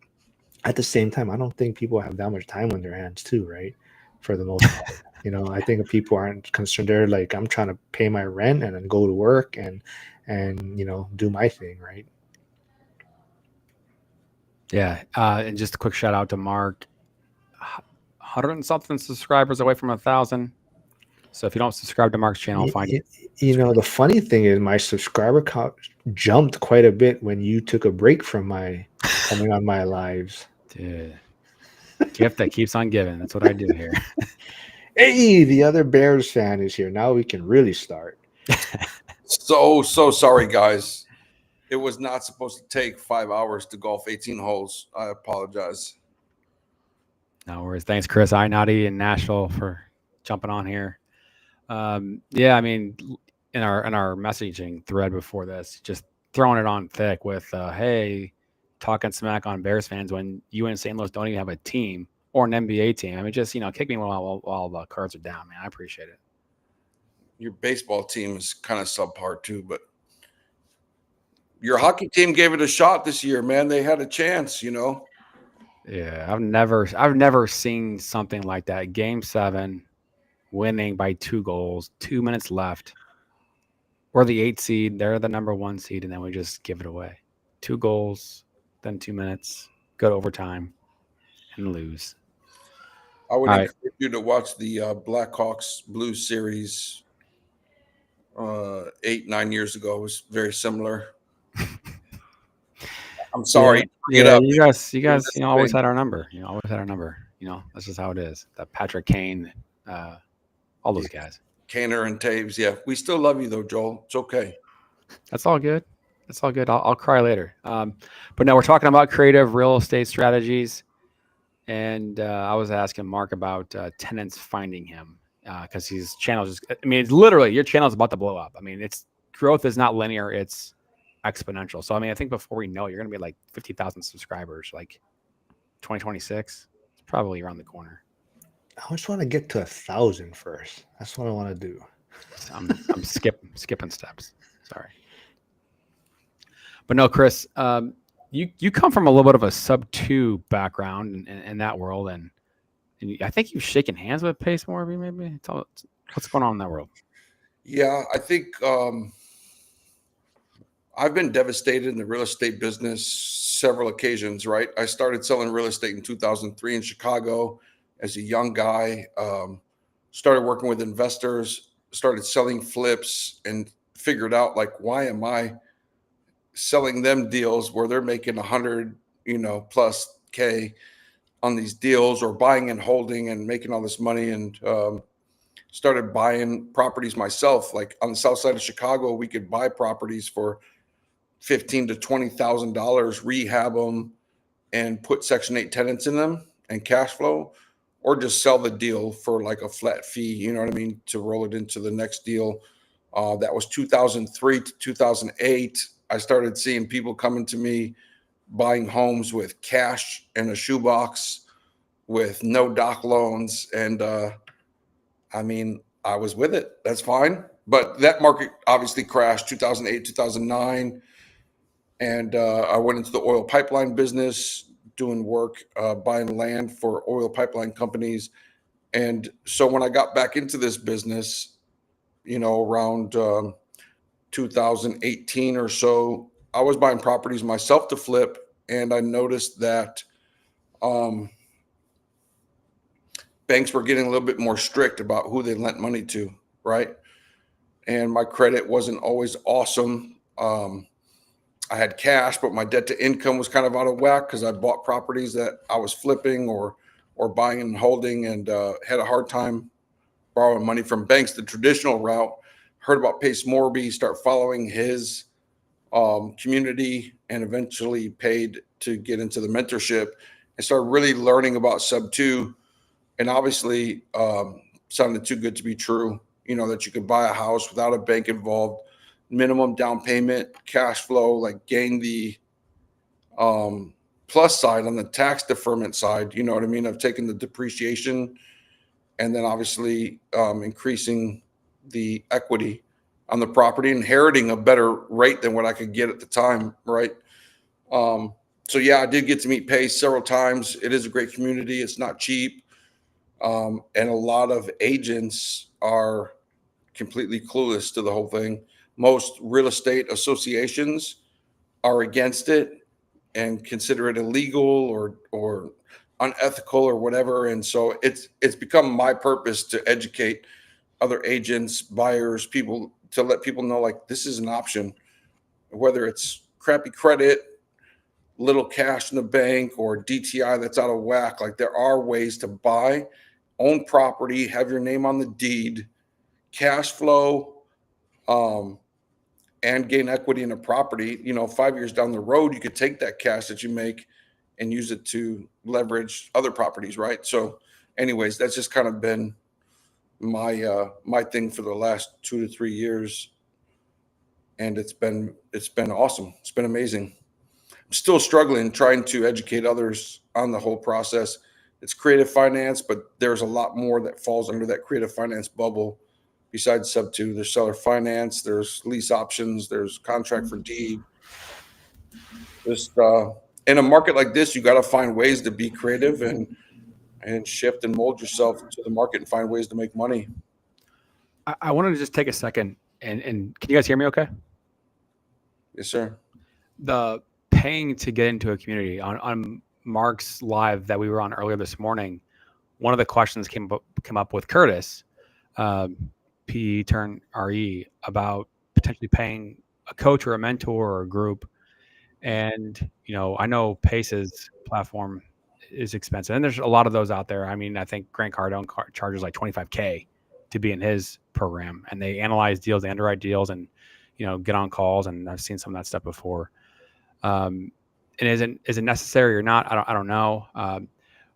at the same time, I don't think people have that much time on their hands too, right? For the most part. I think people aren't concerned. They're like, I'm trying to pay my rent and then go to work and do my thing, right? Yeah. And just a quick shout out to Mark. 100 and something subscribers away from 1,000. So if you don't subscribe to Mark's channel, find it. The funny thing is my subscriber count jumped quite a bit when you took a break from my coming on my lives. Dude, gift that keeps on giving. That's what I do here. Hey, the other Bears fan is here. Now we can really start. So sorry, guys. It was not supposed to take 5 hours to golf 18 holes. I apologize. No worries. Thanks, Chris Iannotti in Nashville, for jumping on here. Yeah, I mean, in our messaging thread before this, just throwing it on thick with, hey, talking smack on Bears fans when you in St. Louis don't even have a team or an NBA team. I mean, just kick me while the cards are down, man. I appreciate it. Your baseball team is kind of subpar too, but your hockey team gave it a shot this year, man. They had a chance, Yeah, I've never seen something like that. Game 7, winning by 2 goals, 2 minutes left. We're the 8 seed. They're the number 1 seed, and then we just give it away. 2 goals, then 2 minutes, go to overtime, and lose. I would encourage you to watch the Blackhawks Blues series 8-9 years ago. It was very similar. I'm sorry. Yeah, you guys, always had our number. Always had our number. That's just how it is. That Patrick Kane, all those guys. Kaner and Taves. Yeah, we still love you though, Joel. It's okay. That's all good. That's all good. I'll cry later. But no, we're talking about creative real estate strategies, and I was asking Mark about tenants finding him because his channel it's literally your channel is about to blow up. I mean, growth is not linear; it's exponential. So I think before we know it, you're going to be like 50,000 subscribers, like 2026. It's probably around the corner. I just want to get to 1,000 first. That's what I want to do. I'm skipping steps. Sorry. But no, Chris, you come from a little bit of a sub-2 background in that world, and I think you've shaken hands with Pace Morby. Maybe what's going on in that world. Yeah, I think I've been devastated in the real estate business several occasions. Right, I started selling real estate in 2003 in Chicago as a young guy. Started working with investors, started selling flips, and figured out like, why am I selling them deals where they're making 100, plus K on these deals, or buying and holding and making all this money, and started buying properties myself. Like on the south side of Chicago, we could buy properties for $15,000 to $20,000, rehab them, and put Section 8 tenants in them and cash flow, or just sell the deal for like a flat fee, you know what I mean, to roll it into the next deal. That was 2003 to 2008. I started seeing people coming to me buying homes with cash and a shoebox with no doc loans. And I was with it. That's fine. But that market obviously crashed 2008, 2009. And I went into the oil pipeline business, doing work, buying land for oil pipeline companies. And so when I got back into this business, around 2018 or so, I was buying properties myself to flip, and I noticed that banks were getting a little bit more strict about who they lent money to, right? And my credit wasn't always awesome. I had cash, but my debt to income was kind of out of whack because I bought properties that I was flipping or buying and holding, and had a hard time borrowing money from banks the traditional route. Heard about Pace Morby, start following his community, and eventually paid to get into the mentorship and start really learning about sub two. And obviously, sounded too good to be true. You know, that you could buy a house without a bank involved, minimum down payment, cash flow, like gain the plus side on the tax deferment side. You know what I mean? Of taking the depreciation and then obviously increasing the equity on the property, inheriting a better rate than what I could get at the time, right? So yeah, I did get to meet Pace several times. It is a great community. It's not cheap. And a lot of agents are completely clueless to the whole thing. Most real estate associations are against it and consider it illegal or unethical or whatever. And so it's become my purpose to educate other agents, buyers, people, to let people know, like, this is an option, whether it's crappy credit, little cash in the bank, or DTI that's out of whack. Like, there are ways to buy, own property, have your name on the deed, cash flow, and gain equity in a property. You know, 5 years down the road, you could take that cash that you make and use it to leverage other properties, right? So anyways, that's just kind of been my my thing for the last 2 to 3 years, and it's been awesome. It's been amazing. I'm still struggling trying to educate others on the whole process. It's creative finance, but there's a lot more that falls under that creative finance bubble besides sub two. There's seller finance, there's lease options, there's contract for deed. Just in a market like this, you got to find ways to be creative and shift and mold yourself to the market and find ways to make money. I wanted to just take a second and can you guys hear me okay? Yes, sir. The paying to get into a community on Mark's live that we were on earlier this morning, one of the questions came up with Curtis, PE turn RE, about potentially paying a coach or a mentor or a group. And, you know, I know Pace's platform is expensive, and there's a lot of those out there. I mean, I think Grant Cardone charges like $25K to be in his program, and they analyze deals, they underwrite deals, and, you know, get on calls. And I've seen some of that stuff before. And is it necessary or not? I don't know.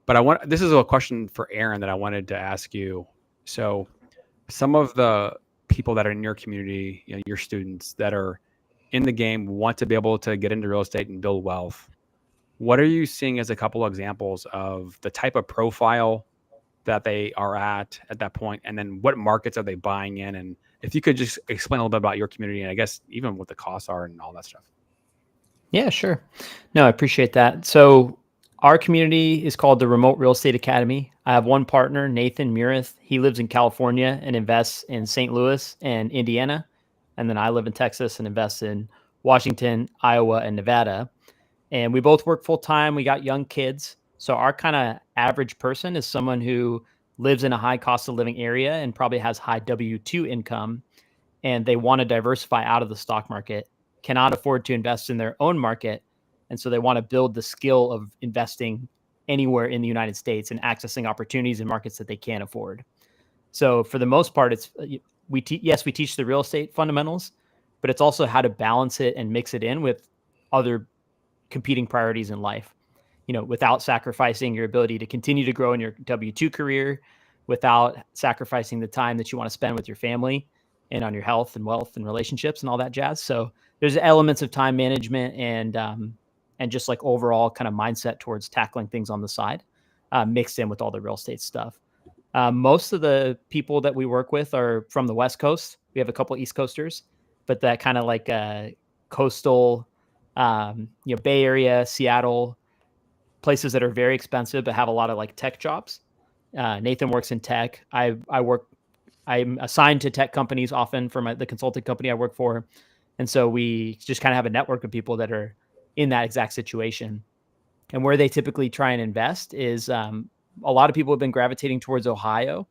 But this is a question for Aaron that I wanted to ask you. So some of the people that are in your community, you know, your students that are in the game, want to be able to get into real estate and build wealth. What are you seeing as a couple examples of the type of profile that they are at that point? And then what markets are they buying in? And if you could just explain a little bit about your community, and I guess even what the costs are and all that stuff. Yeah, sure. No, I appreciate that. So our community is called the Remote Real Estate Academy. I have one partner, Nathan Murith. He lives in California and invests in St. Louis and Indiana. And then I live in Texas and invest in Washington, Iowa, and Nevada. And we both work full time. We got young kids. So our kind of average person is someone who lives in a high cost of living area and probably has high W-2 income, and they want to diversify out of the stock market, cannot afford to invest in their own market. And so they want to build the skill of investing anywhere in the United States and accessing opportunities in markets that they can't afford. So for the most part, it's we teach the real estate fundamentals, but it's also how to balance it and mix it in with other competing priorities in life, you know, without sacrificing your ability to continue to grow in your W-2 career, without sacrificing the time that you want to spend with your family and on your health and wealth and relationships and all that jazz. So there's elements of time management and just like overall kind of mindset towards tackling things on the side, mixed in with all the real estate stuff. Most of the people that we work with are from the West Coast. We have a couple East Coasters, but that kind of like coastal, you know, Bay Area, Seattle, places that are very expensive but have a lot of like tech jobs. Nathan works in tech. I'm assigned to tech companies often for the consulting company I work for. And so we just kind of have a network of people that are in that exact situation. And where they typically try and invest is a lot of people have been gravitating towards Ohio.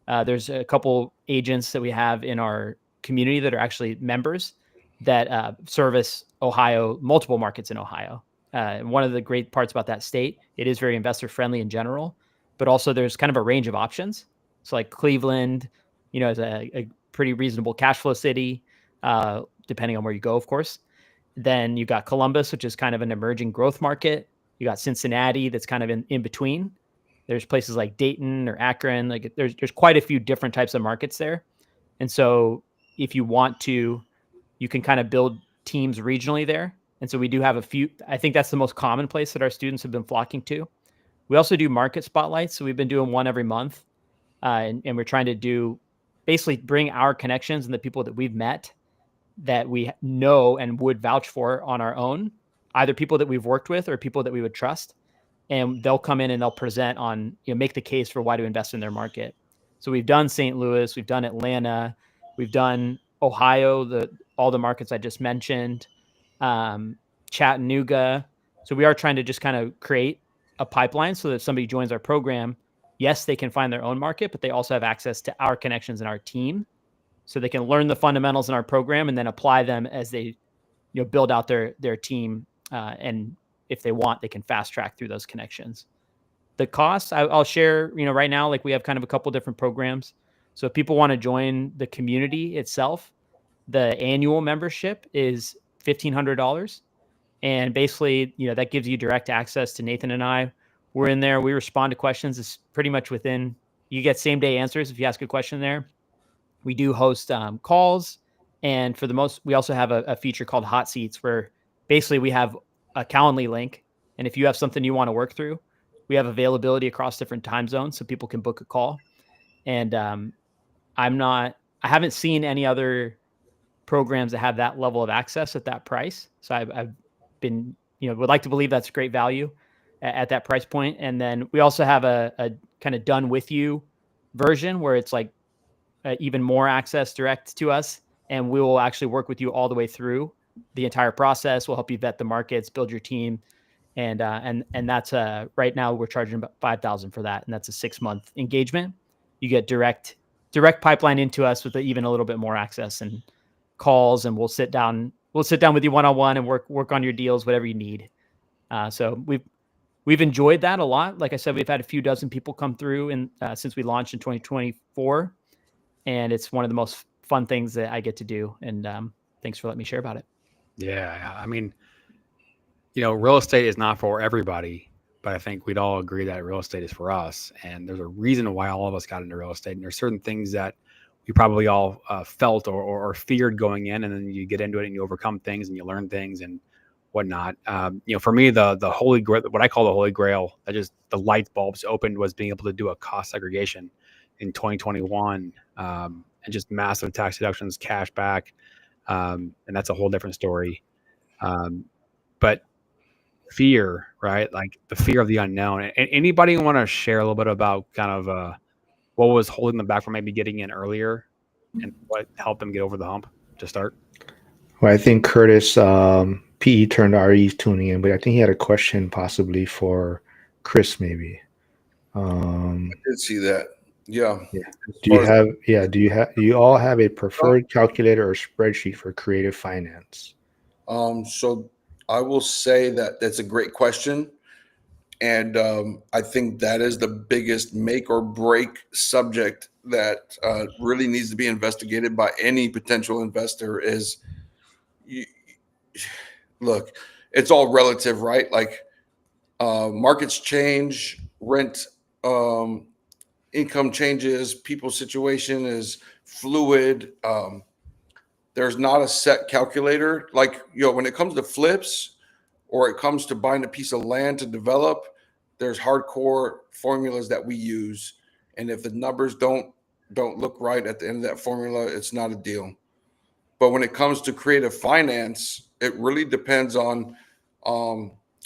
There's a couple agents that we have in our community that are actually members that service Ohio, multiple markets in Ohio. And one of the great parts about that state, it is very investor friendly in general, but also there's kind of a range of options. So like Cleveland, is a pretty reasonable cash flow city, depending on where you go, of course. Then you got Columbus, which is kind of an emerging growth market. You got Cincinnati, that's kind of in between. There's places like Dayton or Akron. Like there's quite a few different types of markets there. And so if you want to, you can kind of build teams regionally there. And so we do have a few. I think that's the most common place that our students have been flocking to. We also do market spotlights. So we've been doing one every month. And we're trying to do basically bring our connections and the people that we've met that we know and would vouch for on our own, either people that we've worked with or people that we would trust. And they'll come in and they'll present on, make the case for why to invest in their market. So we've done St. Louis, we've done Atlanta, we've done Ohio, all the markets I just mentioned, Chattanooga. So we are trying to just kind of create a pipeline so that if somebody joins our program, yes, they can find their own market, but they also have access to our connections and our team. So they can learn the fundamentals in our program and then apply them as they, build out their team. And if they want, they can fast track through those connections. The costs I'll share, right now, like we have kind of a couple different programs. So if people want to join the community itself, the annual membership is $1,500. And basically, that gives you direct access to Nathan and I. We're in there. We respond to questions. It's pretty much you get same day answers if you ask a question there. We do host calls. And we also have a feature called Hot Seats where basically we have a Calendly link. And if you have something you want to work through, we have availability across different time zones so people can book a call. And I haven't seen any other programs that have that level of access at that price. So I've been, would like to believe that's great value at that price point. And then we also have a kind of done with you version where it's like even more access direct to us. And we will actually work with you all the way through the entire process. We'll help you vet the markets, build your team. And that's right now we're charging about $5,000 for that. And that's a 6-month engagement. You get direct pipeline into us with even a little bit more access and calls, and we'll sit down with you one-on-one and work on your deals, whatever you need. So we've enjoyed that a lot. Like I said, we've had a few dozen people come through since we launched in 2024. And it's one of the most fun things that I get to do. And thanks for letting me share about it. Yeah. I mean, real estate is not for everybody, but I think we'd all agree that real estate is for us. And there's a reason why all of us got into real estate. And there's certain things that we probably all felt or feared going in, and then you get into it and you overcome things and you learn things and whatnot. For me, the holy grail, what I call the holy grail, that just the light bulbs opened, was being able to do a cost segregation in 2021, and just massive tax deductions, cash back. And that's a whole different story. But fear, right? Like the fear of the unknown. And anybody want to share a little bit about kind of what was holding them back from maybe getting in earlier and what helped them get over the hump to start? Well, I think Curtis, PE turned RE tuning in, but I think he had a question possibly for Chris, maybe. I did see that. Yeah. Do you all have a preferred calculator or spreadsheet for creative finance? So I will say that that's a great question. And I think that is the biggest make or break subject that really needs to be investigated by any potential investor is, look, it's all relative, right? Like markets change, rent, income changes, people's situation is fluid. There's not a set calculator. Like, when it comes to flips or it comes to buying a piece of land to develop, there's hardcore formulas that we use. And if the numbers don't look right at the end of that formula, it's not a deal. But when it comes to creative finance, it really depends on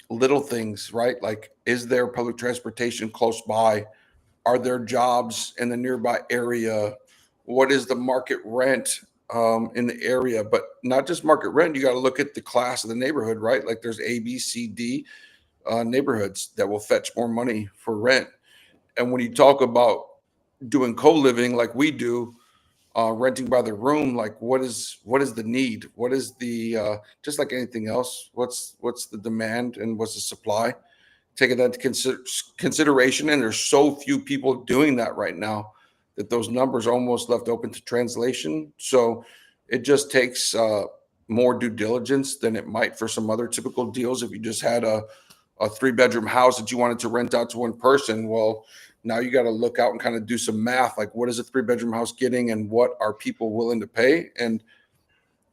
little things, right? Like, is there public transportation close by? Are there jobs in the nearby area? What is the market rent? in the area, but not just market rent. You got to look at the class of the neighborhood, right? Like there's A, B, C, D neighborhoods that will fetch more money for rent. And when you talk about doing co-living like we do, renting by the room, like what is the need? What is the just like anything else? What's the demand and what's the supply? Taking that into consideration, and there's so few people doing that right now that those numbers are almost left open to translation. So it just takes more due diligence than it might for some other typical deals. If you just had a 3-bedroom house that you wanted to rent out to one person, well, now you got to look out and kind of do some math, like what is a 3-bedroom house getting and what are people willing to pay? And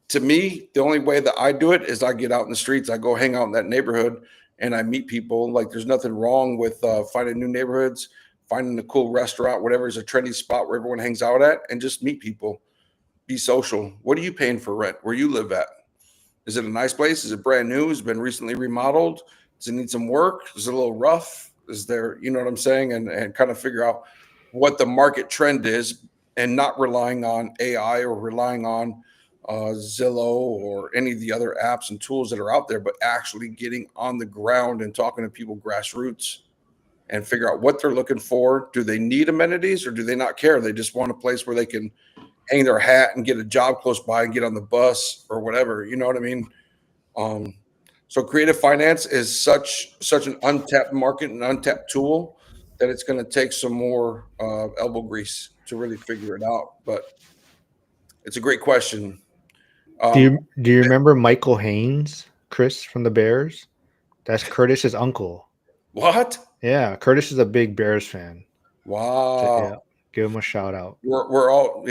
to me, the only way that I do it is I get out in the streets, I go hang out in that neighborhood and I meet people. Like there's nothing wrong with finding new neighborhoods, finding a cool restaurant, whatever is a trendy spot where everyone hangs out at, and just meet people, be social. What are you paying for rent where you live at? Is it a nice place? Is it brand new? Has it been recently remodeled? Does it need some work? Is it a little rough? Is there, you know what I'm saying? And kind of figure out what the market trend is, and not relying on AI or relying on Zillow or any of the other apps and tools that are out there, but actually getting on the ground and talking to people grassroots and figure out what they're looking for. Do they need amenities or do they not care? They just want a place where they can hang their hat and get a job close by and get on the bus or whatever. You know what I mean? So creative finance is such an untapped market and untapped tool that it's going to take some more elbow grease to really figure it out. But it's a great question. Do you remember Michael Haynes, Chris from the Bears? That's Curtis's uncle. What? Yeah, Curtis is a big Bears fan. Wow. So, yeah, give him a shout out. We're all,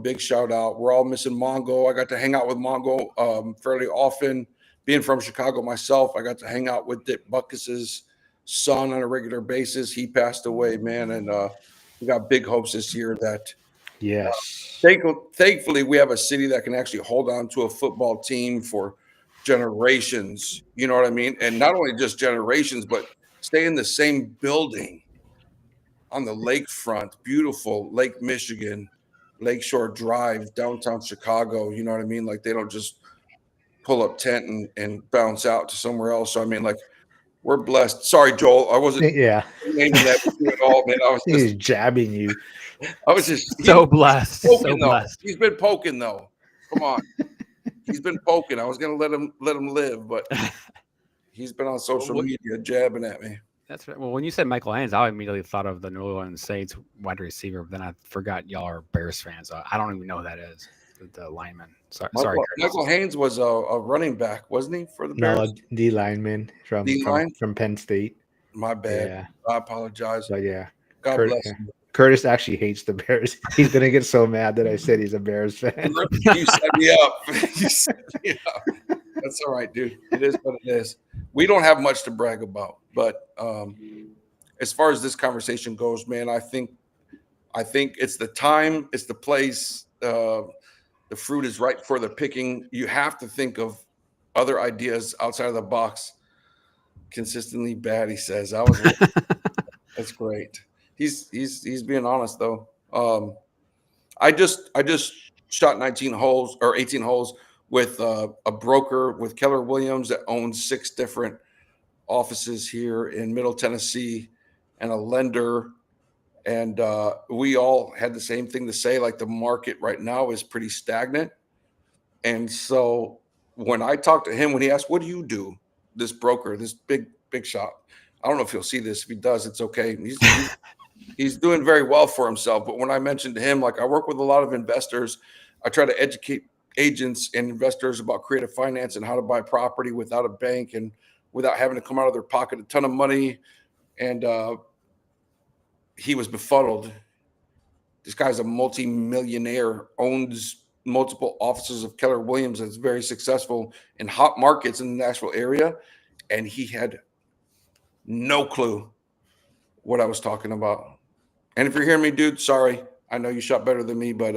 big shout out. We're all missing Mongo. I got to hang out with Mongo fairly often. Being from Chicago myself, I got to hang out with Dick Butkus's son on a regular basis. He passed away, man, and we got big hopes this year that yes, thankfully we have a city that can actually hold on to a football team for generations. You know what I mean? And not only just generations, but stay in the same building on the lakefront, beautiful Lake Michigan, Lakeshore Drive, downtown Chicago. You know what I mean? Like they don't just pull up tent and bounce out to somewhere else. So I mean, like we're blessed. Sorry, Joel, I wasn't naming that at all, man. I was just jabbing you. I was just so blessed. So blessed. He's been poking though. Come on. He's been poking. I was gonna let him live, but he's been on social media jabbing at me. That's right. Well, when you said Michael Haynes, I immediately thought of the New Orleans Saints wide receiver, but then I forgot y'all are Bears fans. I don't even know who that is. The lineman. Sorry. Michael Haynes was a running back, wasn't he, for the Bears? No, D lineman from Penn State. My bad. Yeah. I apologize. But yeah, God bless him. Curtis actually hates the Bears. He's gonna get so mad that I said he's a Bears fan. You set me up. That's all right, dude. It is what it is. We don't have much to brag about, but as far as this conversation goes, man, I think it's the time, it's the place. The fruit is ripe for the picking. You have to think of other ideas outside of the box. Consistently bad, he says. That's great. He's being honest though. I just shot 19 holes or 18 holes with a broker with Keller Williams that owns 6 different offices here in Middle Tennessee, and a lender. And we all had the same thing to say, like the market right now is pretty stagnant. And so when I talked to him, when he asked, what do you do? This broker, this big shot. I don't know if he'll see this. If he does, it's okay. He's doing very well for himself. But when I mentioned to him, like I work with a lot of investors, I try to educate agents and investors about creative finance and how to buy property without a bank and without having to come out of their pocket a ton of money. And he was befuddled. This guy's a multi-millionaire, owns multiple offices of Keller Williams, that's very successful in hot markets in the Nashville area. And he had no clue what I was talking about. And if you're hearing me, dude, sorry. I know you shot better than me, but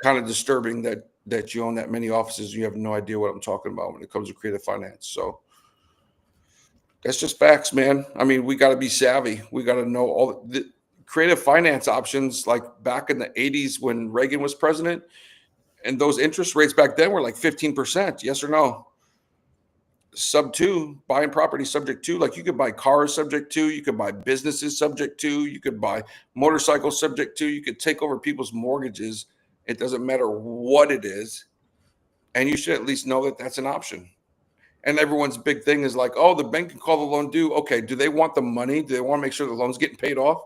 kind of disturbing that you own that many offices. You have no idea what I'm talking about when it comes to creative finance. So that's just facts, man. I mean, we got to be savvy. We got to know all the creative finance options. Like back in the 80s when Reagan was president, And those interest rates back then were like 15%. Yes or no? Sub 2, buying property subject to, like you could buy cars subject to, you could buy businesses subject to, you could buy motorcycles subject to, you could take over people's mortgages. It doesn't matter what it is. And you should at least know that that's an option. And everyone's big thing is like, oh, the bank can call the loan due. Okay, do they want the money? Do they want to make sure the loan's getting paid off?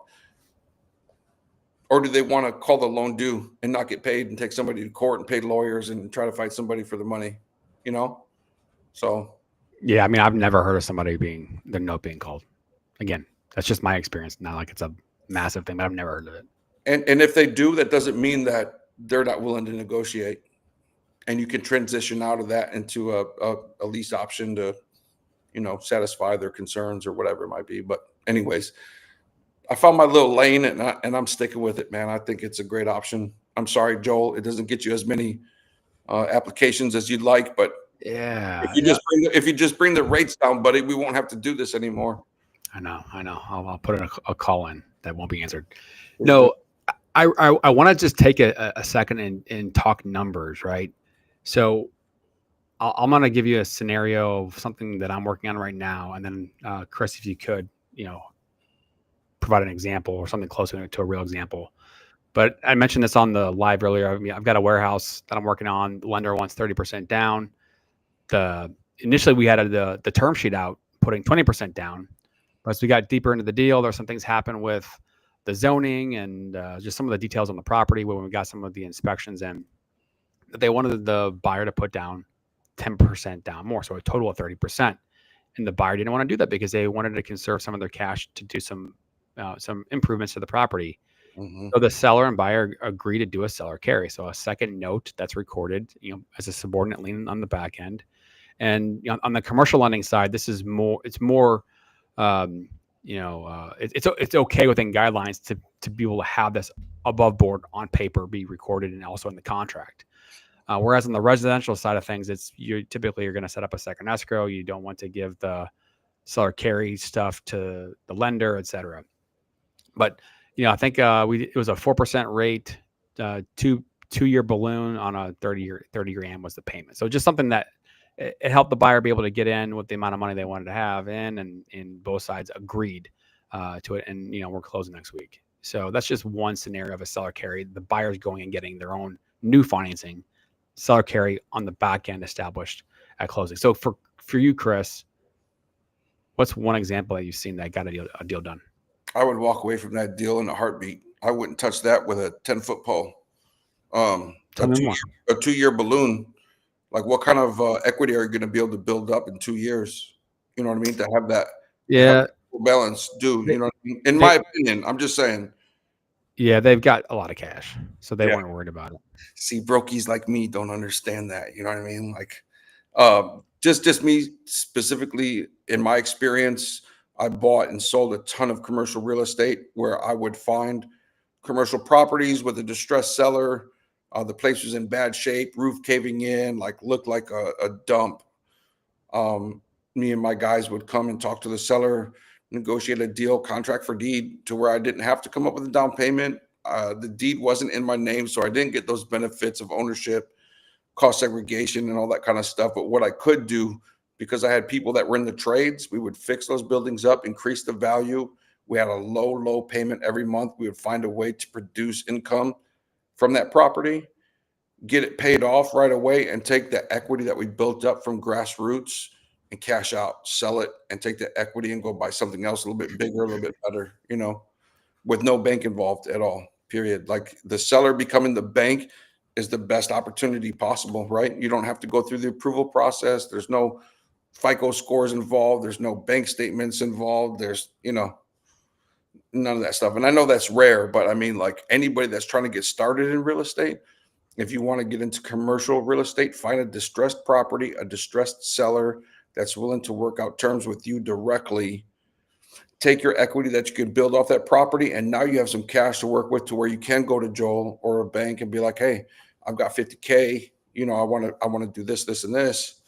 Or do they want to call the loan due and not get paid and take somebody to court and pay lawyers and try to fight somebody for the money? You know? So yeah, I mean, I've never heard of somebody their note being called. Again, that's just my experience. Not like it's a massive thing, but I've never heard of it. And if they do, that doesn't mean that they're not willing to negotiate. And you can transition out of that into a lease option to, satisfy their concerns or whatever it might be. But anyways, I found my little lane and I'm sticking with it, man. I think it's a great option. I'm sorry, Joel, it doesn't get you as many applications as you'd like, but yeah, if you just bring the rates down, buddy, we won't have to do this anymore. I know. I'll put in a call in that won't be answered. No, I want to just take a second and talk numbers, right? So I'm going to give you a scenario of something that I'm working on right now. And then Chris, if you could, provide an example or something closer to a real example. But I mentioned this on the live earlier. I mean, I've got a warehouse that I'm working on. The lender wants 30% down. Initially we had the term sheet out putting 20% down. But as we got deeper into the deal, there's some things happen with the zoning and just some of the details on the property when we got some of the inspections in. They wanted the buyer to put down 10% down more, so a total of 30%. And the buyer didn't want to do that because they wanted to conserve some of their cash to do some improvements to the property. Mm-hmm. So the seller and buyer agree to do a seller carry. So a second note that's recorded, as a subordinate lien on the back end. And on the commercial lending side, this is more. It's more. It's okay within guidelines to be able to have this above board on paper be recorded and also in the contract. Whereas on the residential side of things, you're going to set up a second escrow. You don't want to give the seller carry stuff to the lender, et cetera. But I think it was a 4% rate, 2-year balloon on a 30 grand was the payment. So just something that it helped the buyer be able to get in with the amount of money they wanted to have in, and both sides agreed to it. And we're closing next week. So that's just one scenario of a seller carry. The buyer's going and getting their own new financing, seller carry on the back end established at closing. So for you, Chris, what's one example that you've seen that got a deal done? I would walk away from that deal in a heartbeat. I wouldn't touch that with a 10-foot pole. A 2-year balloon. Like, what kind of equity are you going to be able to build up in 2 years? You know what I mean? To have that balance, dude. You know what I mean? In my opinion, I'm just saying. Yeah, they've got a lot of cash, so they weren't worried about it. See, brokies like me don't understand that. You know what I mean? Like, just me specifically, in my experience, I bought and sold a ton of commercial real estate where I would find commercial properties with a distressed seller. The place was in bad shape, roof caving in, looked like a dump. Me and my guys would come and talk to the seller, negotiate a deal, contract for deed, to where I didn't have to come up with a down payment. The deed wasn't in my name, so I didn't get those benefits of ownership, cost segregation, and all that kind of stuff. But what I could do, because I had people that were in the trades, we would fix those buildings up, increase the value. We had a low payment every month. We would find a way to produce income from that property, get it paid off right away, and take the equity that we built up from grassroots and cash out, sell it, and take the equity and go buy something else a little bit bigger, a little bit better, with no bank involved at all, period. Like, the seller becoming the bank is the best opportunity possible, right? You don't have to go through the approval process. There's no FICO scores involved. There's no bank statements involved. There's, none of that stuff. And I know that's rare, but I mean, like, anybody that's trying to get started in real estate, if you want to get into commercial real estate, find a distressed property, a distressed seller that's willing to work out terms with you directly. Take your equity that you could build off that property, and now you have some cash to work with, to where you can go to Joel or a bank and be like, hey, I've got $50K, I want to do this, and this.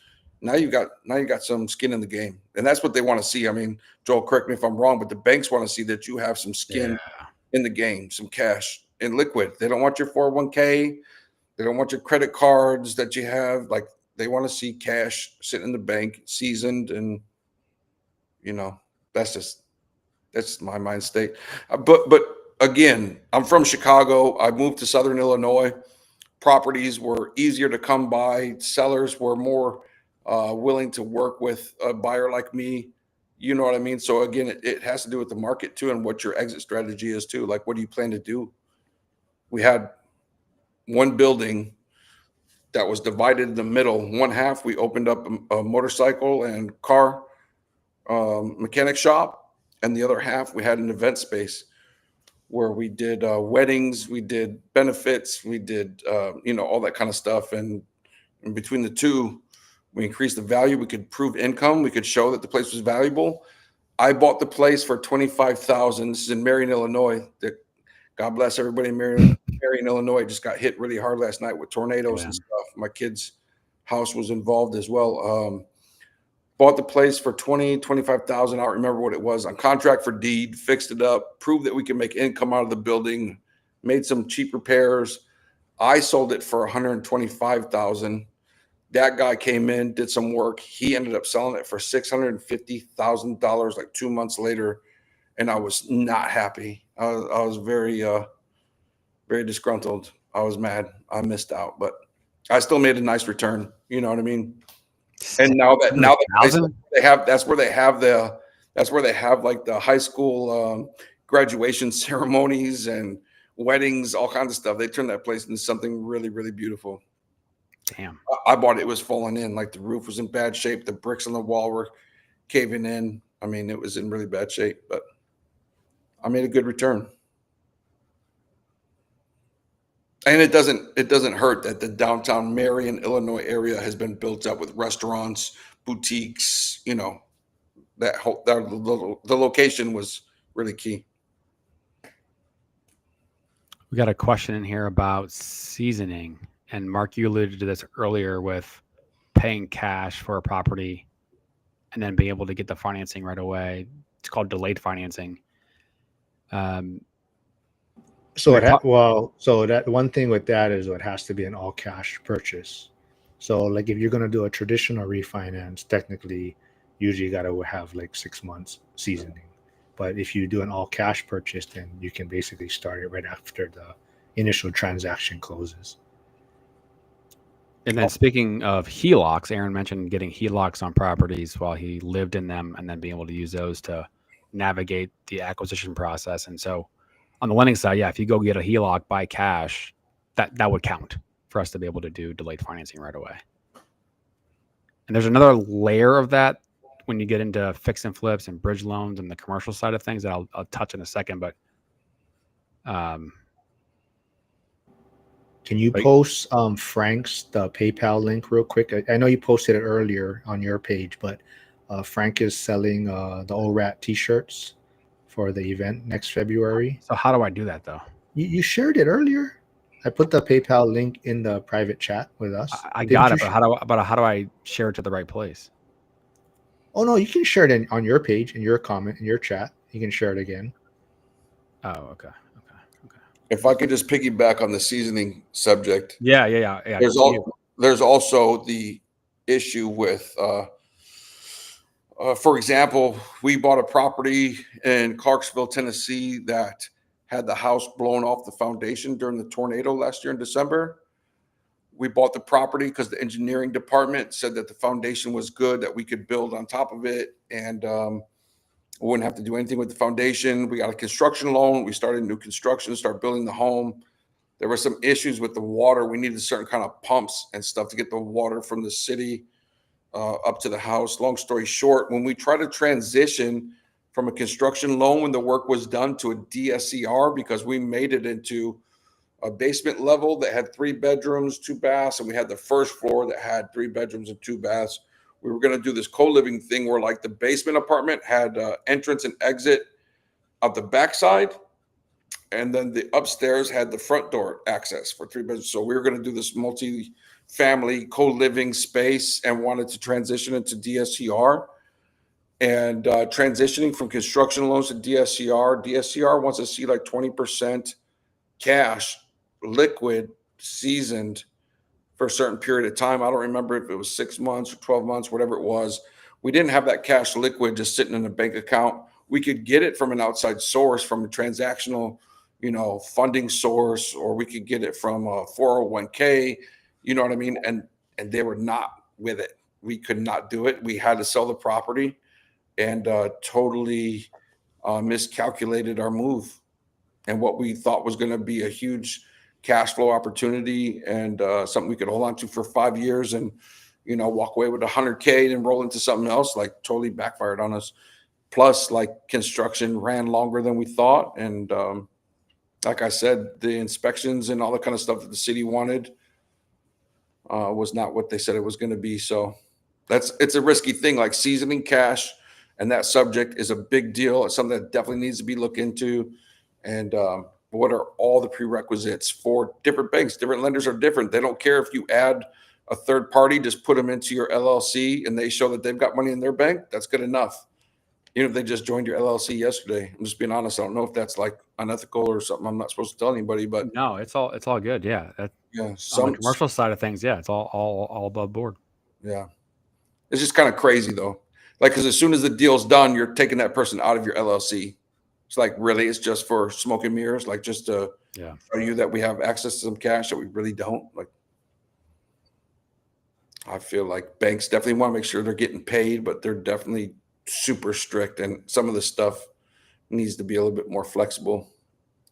Now you got some skin in the game. And that's what they want to see. I mean, Joel, correct me if I'm wrong, but the banks want to see that you have some skin in the game, some cash in liquid. They don't want your 401K. They don't want your credit cards that you have. Like, they want to see cash sitting in the bank, seasoned, and that's my mind state. But again, I'm from Chicago. I moved to Southern Illinois. Properties were easier to come by. Sellers were more willing to work with a buyer like me. You know what I mean? So again, it has to do with the market too, and what your exit strategy is too. Like, what do you plan to do? We had one building that was divided in the middle. One half, we opened up a motorcycle and car mechanic shop, and the other half, we had an event space where we did weddings, we did benefits, we did all that kind of stuff. And between the two, we increased the value. We could prove income. We could show that the place was valuable. I bought the place for $25,000. This is in Marion, Illinois. God bless everybody in Marion, Illinois. It just got hit really hard last night with tornadoes and stuff. My kid's house was involved as well. Bought the place for $25,000. I don't remember what it was, on contract for deed, fixed it up, proved that we could make income out of the building, made some cheap repairs. I sold it for $125,000. That guy came in, did some work. He ended up selling it for $650,000 like 2 months later. And I was not happy. I was very, very disgruntled. I was mad. I missed out, but I still made a nice return. You know what I mean? And now that that's where they have like the high school graduation ceremonies and weddings, all kinds of stuff. They turned that place into something really, really beautiful. Damn. I bought it. It was falling in. Like, the roof was in bad shape. The bricks on the wall were caving in. I mean, it was in really bad shape, but I made a good return. And it doesn't hurt that the downtown Marion, Illinois area has been built up with restaurants, boutiques. The location was really key. We got a question in here about seasoning. And Mark, you alluded to this earlier with paying cash for a property and then being able to get the financing right away. It's called delayed financing. So that one thing with that is it has to be an all cash purchase. So like, if you're going to do a traditional refinance, technically, usually you got to have like 6 months seasoning. But if you do an all cash purchase, then you can basically start it right after the initial transaction closes. And then speaking of HELOCs, Aaron mentioned getting HELOCs on properties while he lived in them, and then being able to use those to navigate the acquisition process. And so on the lending side, if you go get a HELOC by cash, that would count for us to be able to do delayed financing right away. And there's another layer of that when you get into fix and flips and bridge loans and the commercial side of things that I'll touch in a second. But can you post Frank's the PayPal link real quick? I know you posted it earlier on your page, but Frank is selling the ORAT t-shirts for the event next February. So how do I do that though? You shared it earlier. I put the PayPal link in the private chat with us. I got it, but how do I share it to the right place? Oh no, you can share it on your page, in your comment, in your chat. You can share it again. Oh, okay. If I could just piggyback on the seasoning subject. Yeah. There's also the issue with, for example, we bought a property in Clarksville, Tennessee that had the house blown off the foundation during the tornado last year in December. We bought the property because the engineering department said that the foundation was good, that we could build on top of it, and we wouldn't have to do anything with the foundation. We got a construction loan. We started new construction, start building the home. There were some issues with the water. We needed certain kind of pumps and stuff to get the water from the city up to the house. Long story short, when we tried to transition from a construction loan when the work was done to a DSCR, because we made it into a basement level that had 3 bedrooms, 2 baths, and we had the first floor that had 3 bedrooms and 2 baths. We were going to do this co-living thing where like the basement apartment had entrance and exit out the backside, and then the upstairs had the front door access for 3 bedrooms. So we were going to do this multi-family co-living space and wanted to transition into DSCR. And transitioning from construction loans to DSCR wants to see like 20% cash liquid seasoned for a certain period of time. I don't remember if it was 6 months or 12 months, whatever it was. We didn't have that cash liquid just sitting in a bank account. We could get it from an outside source, from a transactional, funding source, or we could get it from a 401k, you know what I mean? And they were not with it. We could not do it. We had to sell the property, and totally miscalculated our move and what we thought was going to be a huge cash flow opportunity, and something we could hold on to for 5 years and, walk away with 100K and roll into something else. Like, totally backfired on us. Plus, like, construction ran longer than we thought. And like I said, the inspections and all the kind of stuff that the city wanted was not what they said it was going to be. So it's a risky thing. Like, seasoning cash and that subject is a big deal. It's something that definitely needs to be looked into. And what are all the prerequisites for different banks? Different lenders are different. They don't care if you add a third party, just put them into your LLC and they show that they've got money in their bank. That's good enough. Even if they just joined your LLC yesterday. I'm just being honest. I don't know if that's like unethical or something I'm not supposed to tell anybody, but No, it's all good. Yeah. yeah, On the commercial side of things, yeah, it's all above board. Yeah. It's just kind of crazy though. Like, because as soon as the deal's done, you're taking that person out of your LLC. It's like, really, it's just for smoke and mirrors, like, just to show you that we have access to some cash that we really don't. Like, I feel like banks definitely want to make sure they're getting paid, but they're definitely super strict, and some of the stuff needs to be a little bit more flexible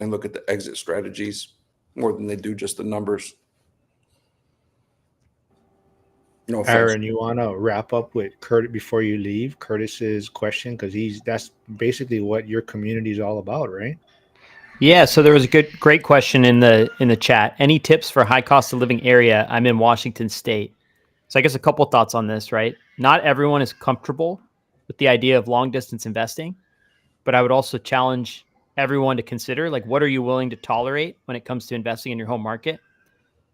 and look at the exit strategies more than they do just the numbers. No offense. Aaron, you want to wrap up with Curtis before you leave? Curtis's question, because that's basically what your community is all about, right? Yeah. So there was a great question in the chat. Any tips for high cost of living area? I'm in Washington State. So I guess a couple thoughts on this, right? Not everyone is comfortable with the idea of long distance investing, but I would also challenge everyone to consider, like, what are you willing to tolerate when it comes to investing in your home market?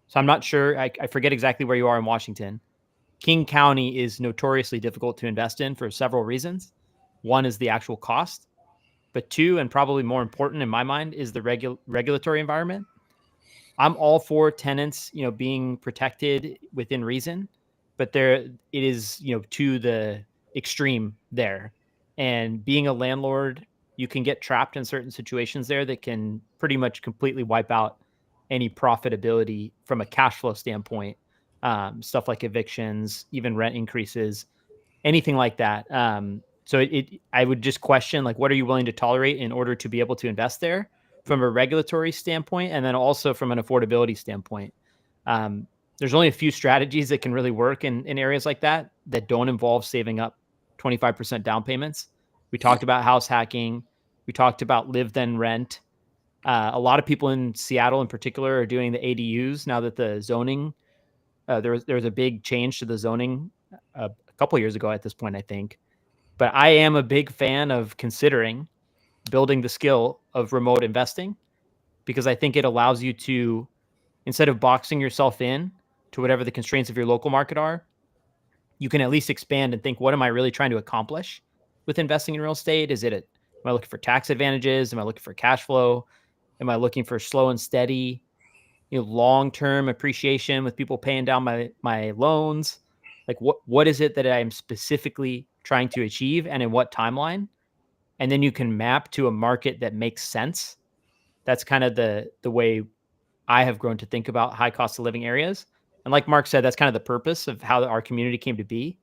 So I'm not sure. I forget exactly where you are in Washington. King County is notoriously difficult to invest in for several reasons. One is the actual cost, but two, and probably more important in my mind, is the regulatory environment. I'm all for tenants, being protected within reason, but it is, to the extreme there. And being a landlord, you can get trapped in certain situations there that can pretty much completely wipe out any profitability from a cash flow standpoint. Stuff like evictions, even rent increases, anything like that. So I would just question, like, what are you willing to tolerate in order to be able to invest there from a regulatory standpoint, and then also from an affordability standpoint. There's only a few strategies that can really work in areas like that don't involve saving up 25% down payments. We talked about house hacking. We talked about live then rent. A lot of people in Seattle in particular are doing the ADUs now that the zoning, there was a big change to the zoning a couple of years ago at this point, I think. But I am a big fan of considering building the skill of remote investing, because I think it allows you to, instead of boxing yourself in to whatever the constraints of your local market are, you can at least expand and think, what am I really trying to accomplish with investing in real estate? Am I looking for tax advantages? Am I looking for cash flow? Am I looking for slow and steady, long-term appreciation with people paying down my loans? Like, what is it that I'm specifically trying to achieve, and in what timeline? And then you can map to a market that makes sense. That's kind of the way I have grown to think about high cost of living areas. And like Mark said, that's kind of the purpose of how our community came to be.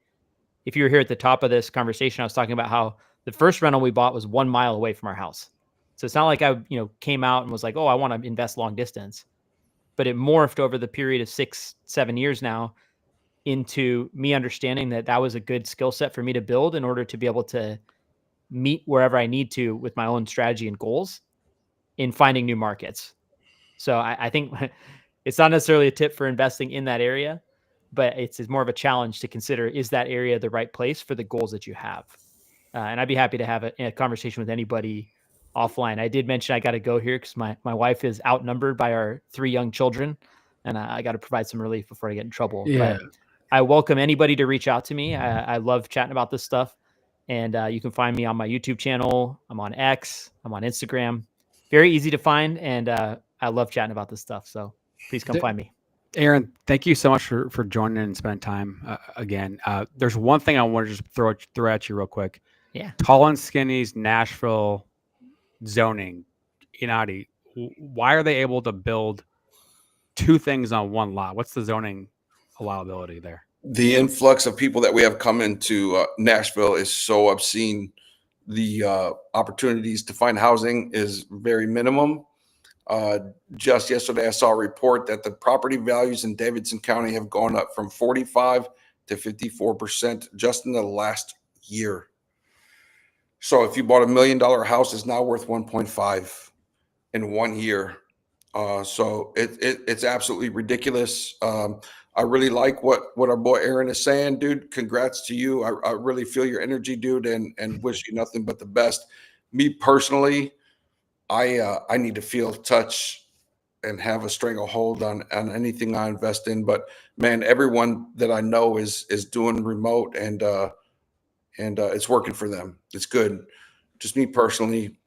If you were here at the top of this conversation, I was talking about how the first rental we bought was 1 mile away from our house. So it's not like I, came out and was like, oh, I want to invest long distance. But it morphed over the period of 6-7 years now into me understanding that was a good skill set for me to build in order to be able to meet wherever I need to with my own strategy and goals in finding new markets. So I think it's not necessarily a tip for investing in that area, but it's more of a challenge to consider, is that area the right place for the goals that you have? And I'd be happy to have a conversation with anybody offline. I did mention I got to go here because my wife is outnumbered by our 3 young children, and I got to provide some relief before I get in trouble. Yeah. But I welcome anybody to reach out to me. I love chatting about this stuff. And you can find me on my YouTube channel. I'm on X. I'm on Instagram. Very easy to find. And I love chatting about this stuff. So please come find me. Aaron, thank you so much for joining and spending time again. There's one thing I want to just throw at you real quick. Yeah. Tall and Skinny's Nashville zoning, Iannotti, why are they able to build two things on one lot? What's the zoning allowability there? The influx of people that we have come into Nashville is so obscene. The opportunities to find housing is very minimum. Just yesterday, I saw a report that the property values in Davidson County have gone up from 45 to 54% just in the last year. So if you bought $1 million house, it's now worth 1.5 in 1 year. So it's absolutely ridiculous. I really like what our boy Aaron is saying, dude. Congrats to you. I really feel your energy, dude, and wish you nothing but the best. Me personally, I need to feel, touch, and have a stranglehold on anything I invest in. But man, everyone that I know is doing remote, and it's working for them. It's good. Just me personally,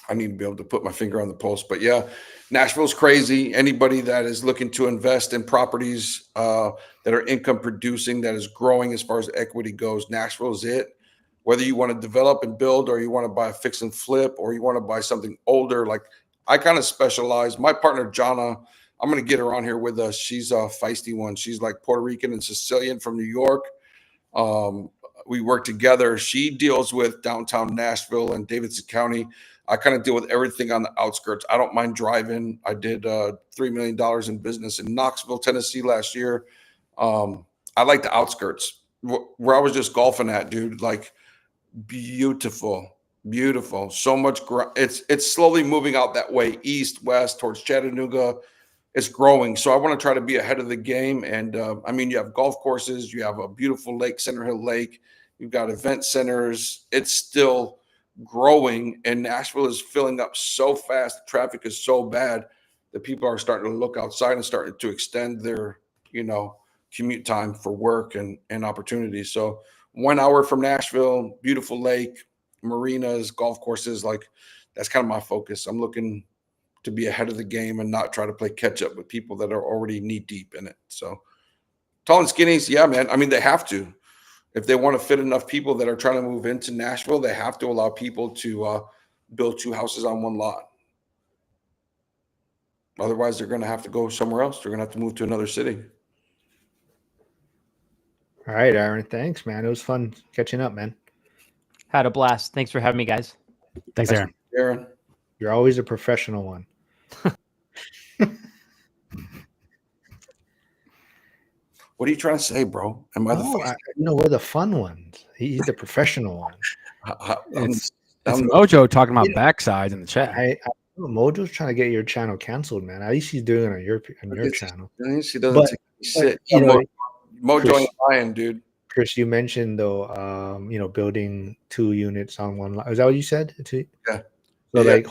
I need to be able to put my finger on the pulse. But yeah, Nashville's crazy. Anybody that is looking to invest in properties that are income producing, that is growing as far as equity goes, Nashville is it. Whether you want to develop and build, or you want to buy a fix and flip, or you want to buy something older, like I kind of specialize. My partner, Jana, I'm going to get her on here with us. She's a feisty one. She's like Puerto Rican and Sicilian from New York. We work together. She deals with downtown Nashville and Davidson County. I kind of deal with everything on the outskirts. I don't mind driving. I did $3 million in business in Knoxville, Tennessee last year. I like the outskirts where I was just golfing at, dude. Like, beautiful. So much. It's slowly moving out that way, east, west, towards Chattanooga. It's growing. So I want to try to be ahead of the game. And I mean, you have golf courses, you have a beautiful lake, Center Hill Lake. You've got event centers. It's still growing, and Nashville is filling up so fast. The traffic is so bad that people are starting to look outside and starting to extend their, commute time for work and opportunities. So 1 hour from Nashville, beautiful lake, marinas, golf courses, like that's kind of my focus. I'm looking to be ahead of the game and not try to play catch up with people that are already knee deep in it. So Tall and Skinnies, yeah, man. I mean, they have to. If they want to fit enough people that are trying to move into Nashville, they have to allow people to build two houses on one lot. Otherwise, they're going to have to go somewhere else. They're going to have to move to another city. All right, Aaron. Thanks, man. It was fun catching up, man. Had a blast. Thanks for having me, guys. Thanks, Aaron. Aaron, You're always a professional one. what are you trying to say, bro? Am I we're the fun ones. He's the professional one. It's Mojo talking about backsides in the chat. I Mojo's trying to get your channel canceled, man. At least he's doing it on your channel. At least he doesn't sit. Mojo and Ryan, dude. Chris, you mentioned though, building 2 units on one lot. Is that what you said? Yeah. So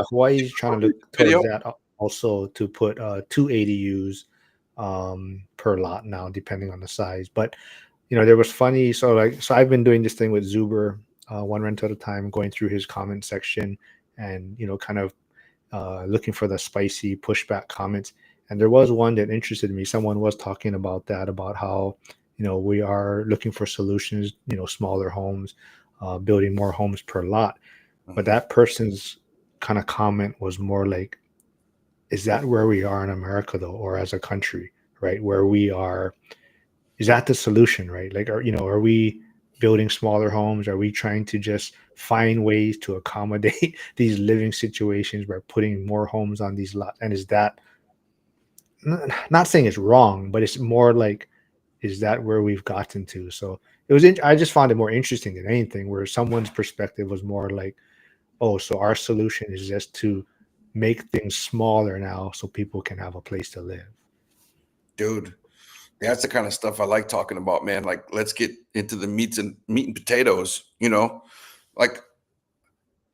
Hawaii's trying to look towards that also, to put 2 ADUs per lot now, depending on the size. But there was funny. So I've been doing this thing with Zuber, one rental at a time, going through his comment section and kind of looking for the spicy pushback comments. And there was one that interested me. Someone was talking about that, about how we are looking for solutions, smaller homes, building more homes per lot. But that person's kind of comment was more like, is that where we are in America though, or as a country, right? Where we are, is that the solution, right? Like, are we building smaller homes? Are we trying to just find ways to accommodate these living situations by putting more homes on these lots? And is that, not saying it's wrong, but it's more like, is that where we've gotten to? So I just found it more interesting than anything, where someone's perspective was more like, oh, so our solution is just to make things smaller now so people can have a place to live. Dude, that's the kind of stuff I like talking about, man. Like, let's get into the meat and potatoes, like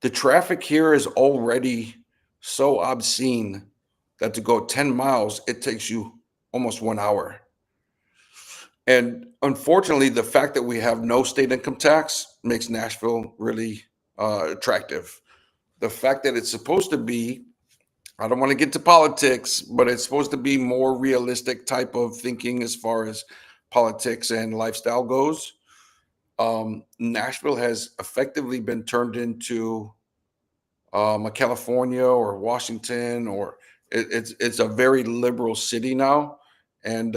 the traffic here is already so obscene that to go 10 miles, it takes you almost 1 hour. And unfortunately, the fact that we have no state income tax makes Nashville really attractive. The fact that it's supposed to be I don't want to get to politics, but it's supposed to be more realistic type of thinking as far as politics and lifestyle goes. Nashville has effectively been turned into a California or Washington, or it's a very liberal city now, and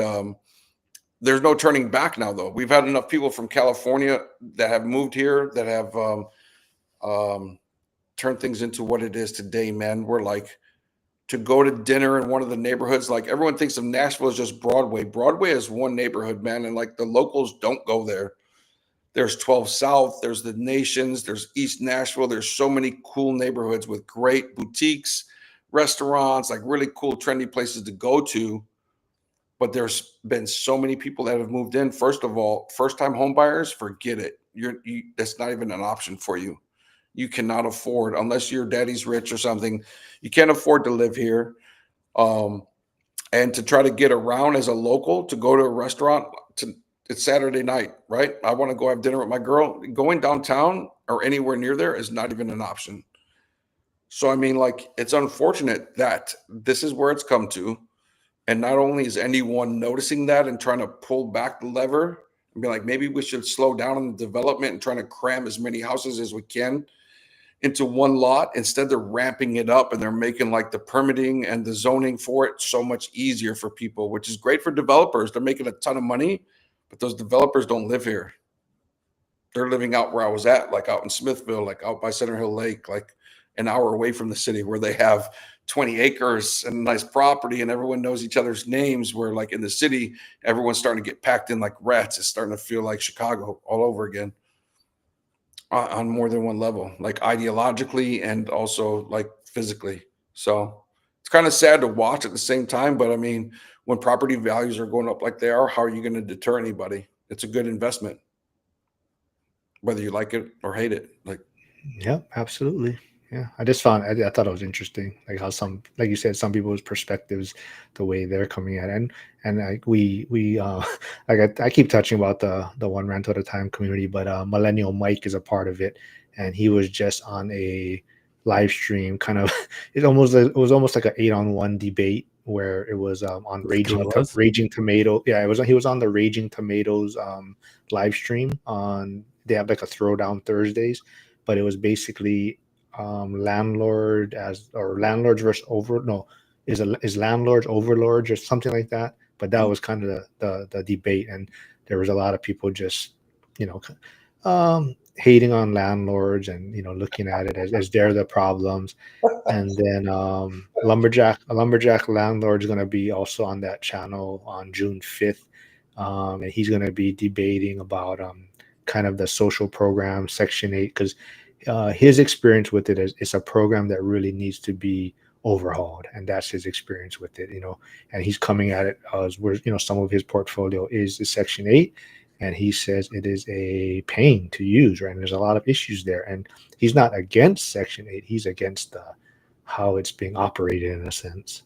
there's no turning back now. Though we've had enough people from California that have moved here that have turned things into what it is today. Man, we're like, to go to dinner in one of the neighborhoods, like everyone thinks of Nashville as just Broadway. Broadway is one neighborhood, man, and like the locals don't go there. There's 12 South, there's the Nations, there's East Nashville. There's so many cool neighborhoods with great boutiques, restaurants, like really cool, trendy places to go to. But there's been so many people that have moved in. First of all, first-time home buyers, forget it. That's not even an option for you. You cannot afford, unless your daddy's rich or something, you can't afford to live here. And to try to get around as a local, to go to a restaurant, it's Saturday night, right? I want to go have dinner with my girl. Going downtown or anywhere near there is not even an option. So, I mean, like, it's unfortunate that this is where it's come to. And not only is anyone noticing that and trying to pull back the lever and be like, maybe we should slow down on the development and trying to cram as many houses as we can into one lot. Instead, they're ramping it up and they're making like the permitting and the zoning for it so much easier for people, which is great for developers. They're making a ton of money, but those developers don't live here. They're living out where I was at, like out in Smithville, like out by Center Hill Lake, like an hour away from the city, where they have 20 acres and a nice property and everyone knows each other's names, where like in the city, everyone's starting to get packed in like rats. It's starting to feel like Chicago all over again on more than one level, like ideologically and also like physically. So it's kind of sad to watch at the same time. But I mean, when property values are going up like they are, how are you going to deter anybody? It's a good investment, whether you like it or hate it. Like, yeah, absolutely. Yeah, I thought it was interesting, like how like you said, some people's perspectives, the way they're coming at it, and like we like I keep touching about the one rental at a time community, but Millennial Mike is a part of it, and he was just on a live stream, kind of it was almost like an 8-on-1 debate where it was on Raging Tomato. Yeah, he was on the Raging Tomatoes live stream on. They have like a throwdown Thursdays, but it was basically landlords versus is landlords overlords or something like that. But that was kind of the debate, and there was a lot of people just hating on landlords and looking at it as they're the problems. And then a lumberjack landlord is going to be also on that channel on June 5th, and he's going to be debating about kind of the social program Section 8, because his experience with it is it's a program that really needs to be overhauled, and that's his experience with it. And he's coming at it as where some of his portfolio is the Section 8, and he says it is a pain to use, right? And there's a lot of issues there, and he's not against Section 8, he's against how it's being operated in a sense.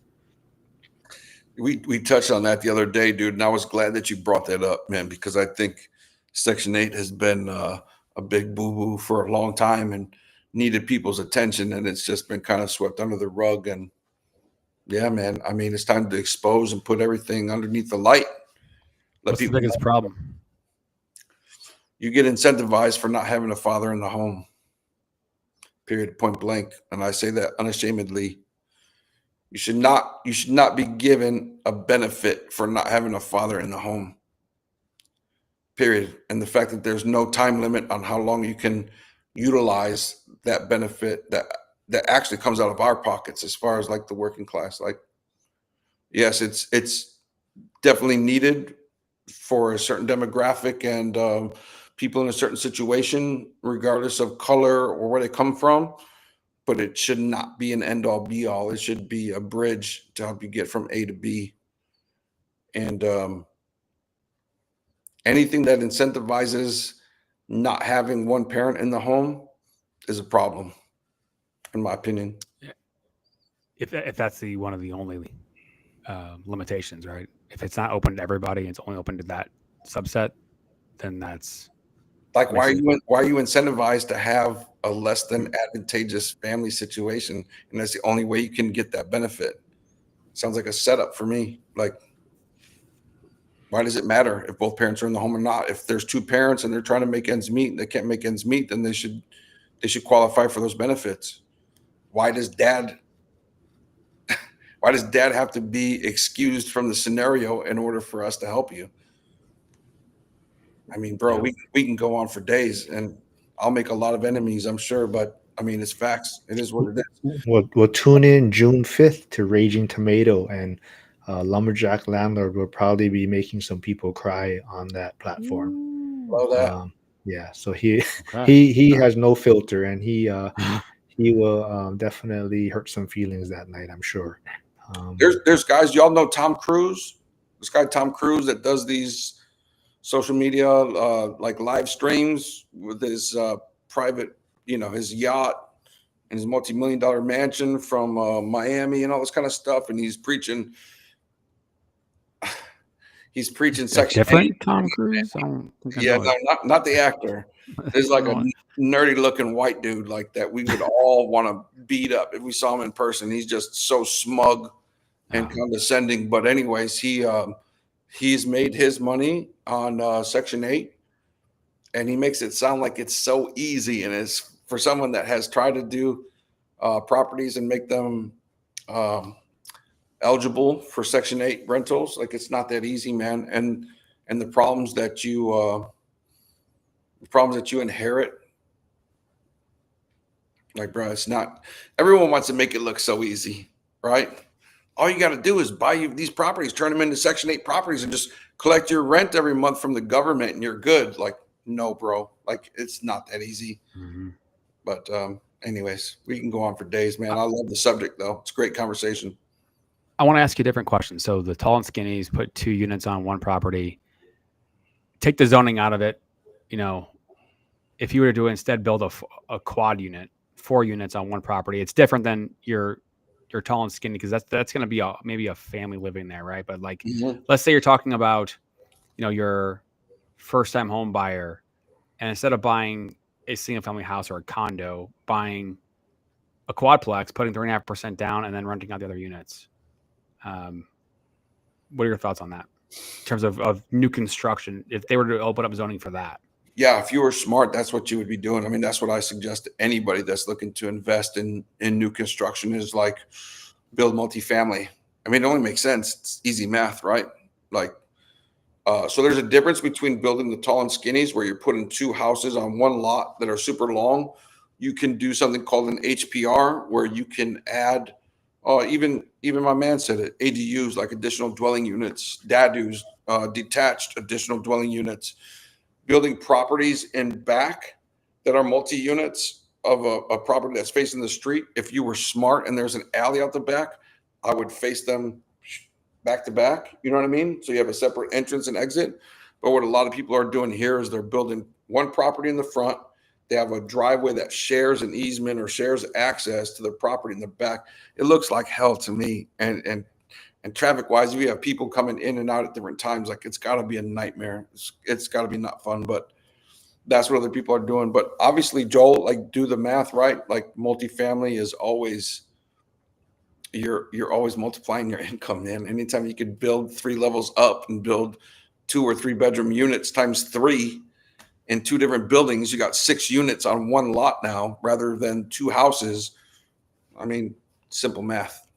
We touched on that the other day, dude, and I was glad that you brought that up, man, because I think Section 8 has been a big boo-boo for a long time and needed people's attention, and it's just been kind of swept under the rug. And yeah, man, I mean, it's time to expose and put everything underneath the light. What's the biggest problem? You get incentivized for not having a father in the home, period, point blank. And I say that unashamedly. You should not be given a benefit for not having a father in the home, period. And the fact that there's no time limit on how long you can utilize that benefit that actually comes out of our pockets, as far as like the working class. Like, yes, it's definitely needed for a certain demographic and people in a certain situation, regardless of color or where they come from. But it should not be an end all be all. It should be a bridge to help you get from A to B. And anything that incentivizes not having one parent in the home is a problem, in my opinion. If that's one of the only limitations, right? If it's not open to everybody, it's only open to that subset, then that's like, why are you incentivized to have a less than advantageous family situation, and that's the only way you can get that benefit. Sounds like a setup for me. Like, why does it matter if both parents are in the home or not? If there's two parents and they're trying to make ends meet and they can't make ends meet, then they should qualify for those benefits. Why does dad have to be excused from the scenario in order for us to help you? I mean, bro, Yeah. we can go on for days, and I'll make a lot of enemies, I'm sure, but I mean, it's facts. It is what it is. We'll tune in June 5th to Raging Tomato, and Lumberjack Landlord will probably be making some people cry on that platform. Love that. Yeah, so he Okay. he has no filter, and he will definitely hurt some feelings that night, I'm sure. There's guys, y'all know Tom Cruise, this guy Tom Cruise that does these social media like live streams with his private, his yacht and his multi-million-dollar mansion from Miami and all this kind of stuff, and he's preaching section Different 8. Tom Cruise. I don't think I Yeah, know no, it. not the actor. There's like a nerdy looking white dude like that we would all want to beat up if we saw him in person. He's just so smug and condescending. But anyways, he's made his money on Section 8, and he makes it sound like it's so easy. And it's for someone that has tried to do properties and make them eligible for Section 8 rentals. Like, it's not that easy, man. And the problems that you inherit, like, bro, it's not. Everyone wants to make it look so easy, right? All you got to do is buy these properties, turn them into Section 8 properties, and just collect your rent every month from the government, and you're good. Like, no, bro. Like, it's not that easy. Mhm. But anyways, we can go on for days, man. I love the subject, though. It's a great conversation. I want to ask you a different question. So the tall and skinnies put 2 units on one property. Take the zoning out of it. If you were to do it instead, build a quad unit, 4 units on one property. It's different than your tall and skinny, because that's going to be maybe a family living there, right? But like, let's say you're talking about, your first time home buyer, and instead of buying a single family house or a condo, buying a quadplex, putting 3.5% down, and then renting out the other units. What are your thoughts on that in terms of new construction, if they were to open up zoning for that? Yeah, if you were smart, that's what you would be doing. I mean, that's what I suggest to anybody that's looking to invest in new construction, is like, build multifamily. I mean, it only makes sense. It's easy math, right? Like, so there's a difference between building the tall and skinnies, where you're putting 2 houses on one lot that are super long. You can do something called an HPR, where you can add, even my man said it, ADUs, like additional dwelling units, DADUs, detached additional dwelling units, building properties in back that are multi-units of a property that's facing the street. If you were smart and there's an alley out the back, I would face them back to back. You know what I mean? So you have a separate entrance and exit. But what a lot of people are doing here is they're building one property in the front. They have a driveway that shares an easement or shares access to the property in the back. It looks like hell to me. And traffic wise, if you have people coming in and out at different times, like, it's got to be a nightmare. It's got to be not fun, but that's what other people are doing. But obviously, Joel, like, do the math, right? Like, multifamily is always, you're always multiplying your income, man. Anytime you could build 3 levels up and build 2 or 3 bedroom units times 3 in 2 different buildings, you got 6 units on one lot now rather than 2 houses. I mean, simple math.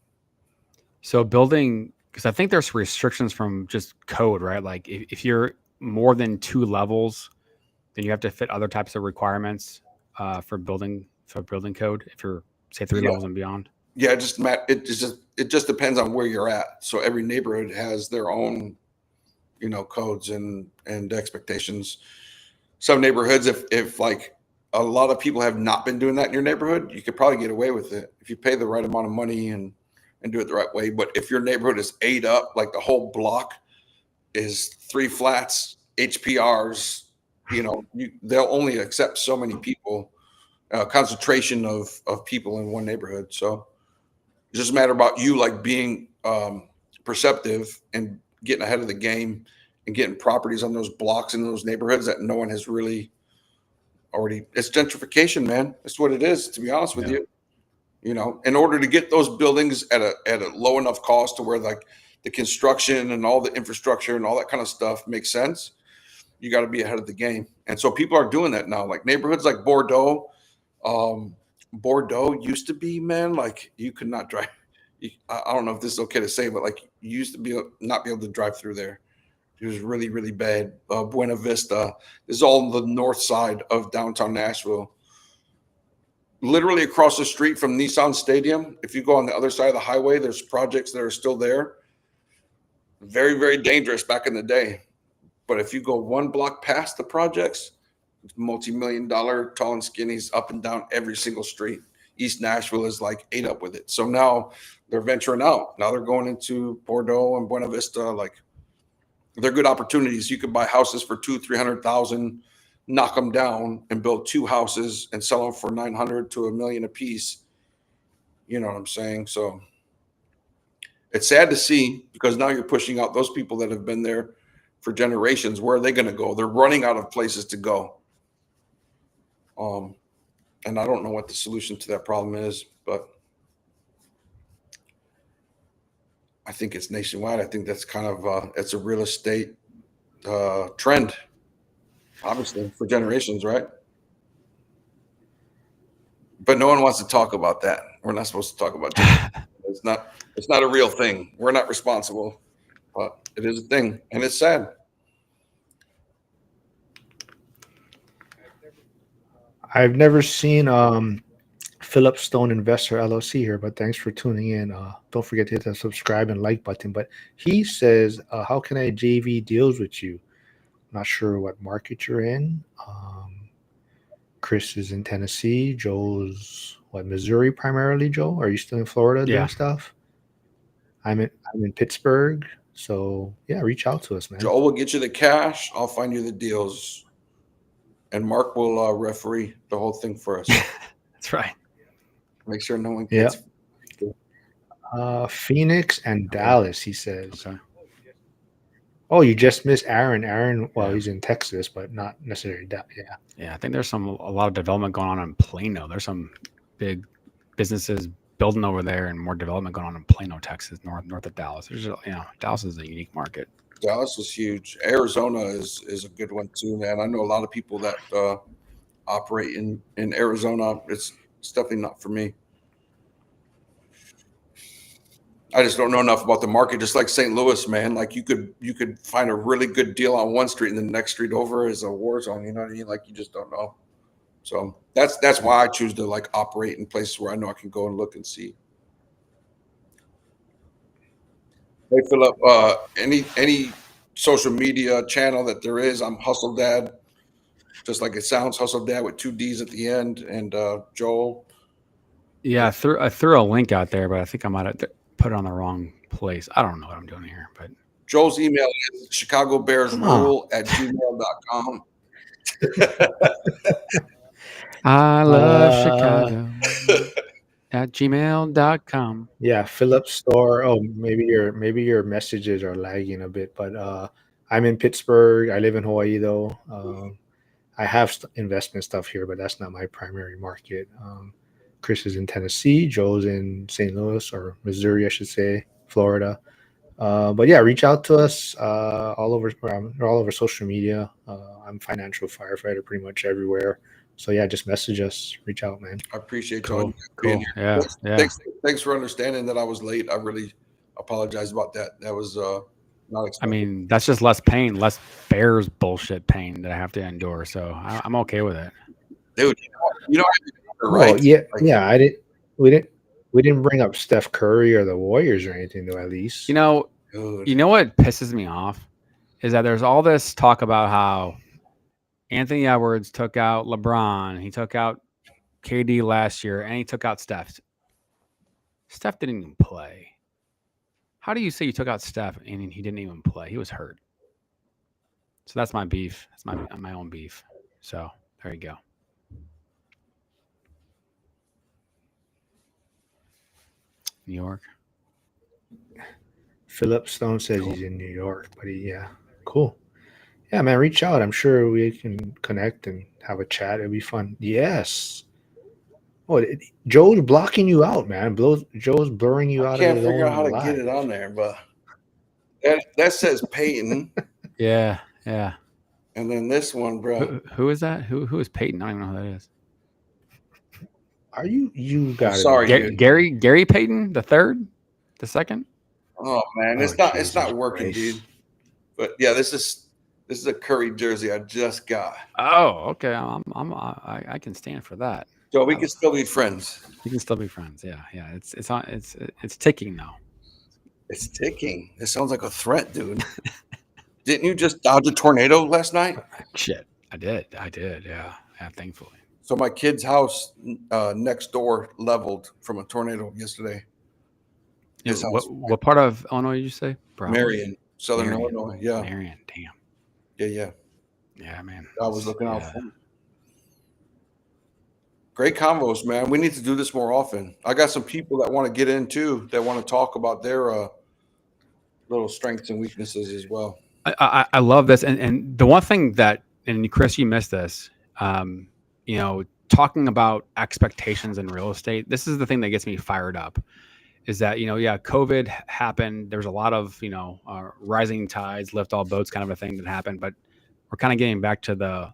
So building, because I think there's restrictions from just code, right? Like, if you're more than 2 levels, then you have to fit other types of requirements for building code. If you're, say, 3 levels and beyond. Yeah, it just depends on where you're at. So every neighborhood has their own, codes and expectations. Some neighborhoods, if like a lot of people have not been doing that in your neighborhood, you could probably get away with it if you pay the right amount of money and do it the right way. But if your neighborhood is ate up, like the whole block is 3 flats, HPRs, they'll only accept so many people, concentration of people in one neighborhood. So it's just a matter about you, like, being perceptive and getting ahead of the game and getting properties on those blocks in those neighborhoods that no one has really already. It's gentrification, man. That's what it is. To be honest with Yeah. you, you know, in order to get those buildings at a low enough cost to where like the construction and all the infrastructure and all that kind of stuff makes sense, you got to be ahead of the game. And so people are doing that now. Like neighborhoods like Bordeaux. Bordeaux used to be, man, like you could not drive. I don't know if this is okay to say, but like you used to not be able to drive through there. It was really, really bad. Buena Vista. This is all on the north side of downtown Nashville. Literally across the street from Nissan Stadium. If you go on the other side of the highway, there's projects that are still there. Very, very dangerous back in the day. But if you go one block past the projects, multi-million-dollar, tall and skinny's up and down every single street. East Nashville is like ate up with it. So now they're venturing out. Now they're going into Bordeaux and Buena Vista. Like they're good opportunities. You could buy houses for $200,000-300,000, knock them down and build 2 houses and sell them for $900,000 to $1 million a piece. You know what I'm saying? So it's sad to see because now you're pushing out those people that have been there for generations. Where are they going to go? They're running out of places to go. And I don't know what the solution to that problem is, but I think it's nationwide. I think that's kind of it's a real estate trend, obviously for generations, right? But no one wants to talk about that. We're not supposed to talk about it. It's not a real thing. We're not responsible, but it is a thing, and it's sad. I've never seen Philip Stone Investor LLC here, but thanks for tuning in. Don't forget to hit the subscribe and like button. But he says, how can I JV deals with you? Not sure what market you're in. Chris is in Tennessee. Joe's Missouri primarily. Joe, are you still in Florida doing stuff? I'm in Pittsburgh. So yeah, reach out to us, man. Joe will get you the cash. I'll find you the deals. And Mark will referee the whole thing for us. That's right. Make sure no one gets. Phoenix and Dallas, he says. Okay. Oh, you just missed Aaron. Aaron, he's in Texas, but not necessarily that. Yeah. Yeah, I think there's a lot of development going on in Plano. There's some big businesses building over there, and more development going on in Plano, Texas, north of Dallas. There's, Dallas is a unique market. Dallas is huge. Arizona is a good one too, man. I know a lot of people that operate in Arizona. It's definitely not for me. I just don't know enough about the market. Just like St. Louis, man. Like you could find a really good deal on one street, and the next street over is a war zone. You know what I mean? Like you just don't know. So that's why I choose to like operate in places where I know I can go and look and see. Hey, Philip, any social media channel that there is, I'm Hustle Dad, just like it sounds, Hustle Dad with 2 D's at the end, and Joel. Yeah, I threw a link out there, but I think I might have put it on the wrong place. I don't know what I'm doing here, but Joel's email is chicagobearsrule@gmail.com. I love Chicago at gmail.com. Yeah, Philip Store. Oh, maybe your messages are lagging a bit, but I'm in Pittsburgh. I live in Hawaii though. I have investment stuff here, but that's not my primary market. Chris is in Tennessee. Joe's in St. Louis or Missouri, I should say, Florida. But yeah, reach out to us all over social media. I'm Financial Firefighter pretty much everywhere. So yeah, just message us, reach out, man. I appreciate Cool. being here. Yeah. Thanks for understanding that I was late. I really apologize about that. That was not expected. I mean, that's just less pain, less Bears bullshit pain that I have to endure. So I'm okay with it. Dude, right? Yeah. We didn't bring up Steph Curry or the Warriors or anything though. At least You know what pisses me off is that there's all this talk about how Anthony Edwards took out LeBron, he took out KD last year, and he took out Steph. Steph didn't even play. How do you say you took out Steph and he didn't even play? He was hurt. So that's my beef. That's my own beef. So there you go. New York. Philip Stone says he's in New York, but cool. Yeah, man, reach out. I'm sure we can connect and have a chat. It'll be fun. Yes. Oh, Joe's blocking you out, man. Joe's blurring you I out of can't his figure out own how to live. get it on there, but that says Peyton, Yeah, yeah. and then this one, bro. Who is that? Who is Peyton? I don't even know who that is. Are you I'm gotta sorry, be dude. Gary Peyton, the third, the second. Oh man, Oh, it's not Jesus working, Christ. dude. But yeah, this is a Curry jersey I just got. Oh, okay. I can stand for that. So we can still be friends. We can still be friends. Yeah, yeah. It's ticking now. It's ticking. It sounds like a threat, dude. Didn't you just dodge a tornado last night? Shit, I did. Yeah, thankfully. So my kid's house next door leveled from a tornado yesterday. Yeah, His house, what part of Illinois did you say? Broward? Marion, Southern Marion. Illinois. Yeah, Marion. Damn. yeah. Yeah, man. I was looking out for him. Great convos, man. We need to do this more often. I got some people that want to get in too, that want to talk about their little strengths and weaknesses as well. I love this, and the one thing that, and Chris, you missed this. You know, talking about expectations in real estate. This is the thing that gets me fired up. Is that, you know, yeah, COVID happened. There's a lot of, you know, rising tides lift all boats kind of a thing that happened, but we're kind of getting back to the,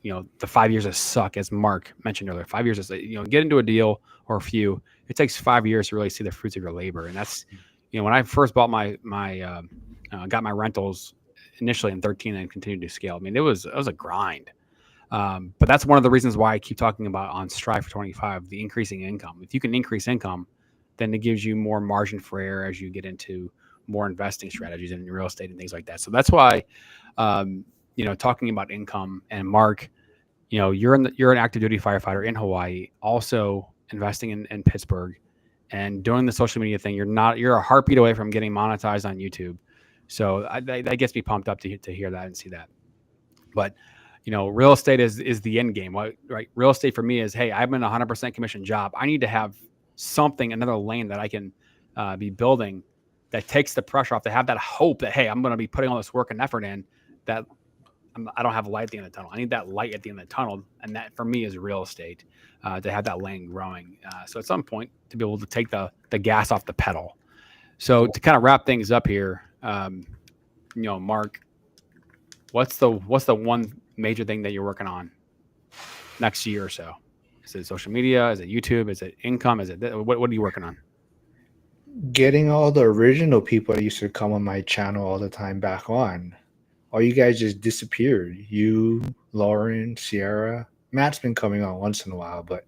you know, the 5 years of suck, as Mark mentioned earlier. 5 years is, you know, get into a deal or a few. It takes 5 years to really see the fruits of your labor, and that's, you know, when I first bought got my rentals initially in 13 and continued to scale. I mean, it was a grind. But that's one of the reasons why I keep talking about on Strive for 25, the increasing income. If you can increase income, then it gives you more margin for error as you get into more investing strategies in real estate and things like that. So that's why, you know, talking about income, and Mark, you know, you're an active duty firefighter in Hawaii, also investing in Pittsburgh and doing the social media thing. You're a heartbeat away from getting monetized on YouTube. So that gets me pumped up to hear that and see that. But, you know, real estate is the end game, right? Real estate for me is, hey, I'm in a 100% commission job. I need to have something, another lane that I can be building that takes the pressure off, to have that hope that, hey, I'm going to be putting all this work and effort in, that I don't have a light at the end of the tunnel. I need that light at the end of the tunnel. And that for me is real estate, to have that lane growing. So at some point to be able to take the gas off the pedal. So to kind of wrap things up here, you know, Mark, what's the one major thing that you're working on next year or so? Is it social media? Is it YouTube? Is it income? Is it what are you working on? Getting all the original people that used to come on my channel all the time back on. All you guys just disappeared. You, Lauren, Sierra. Matt's been coming on once in a while, but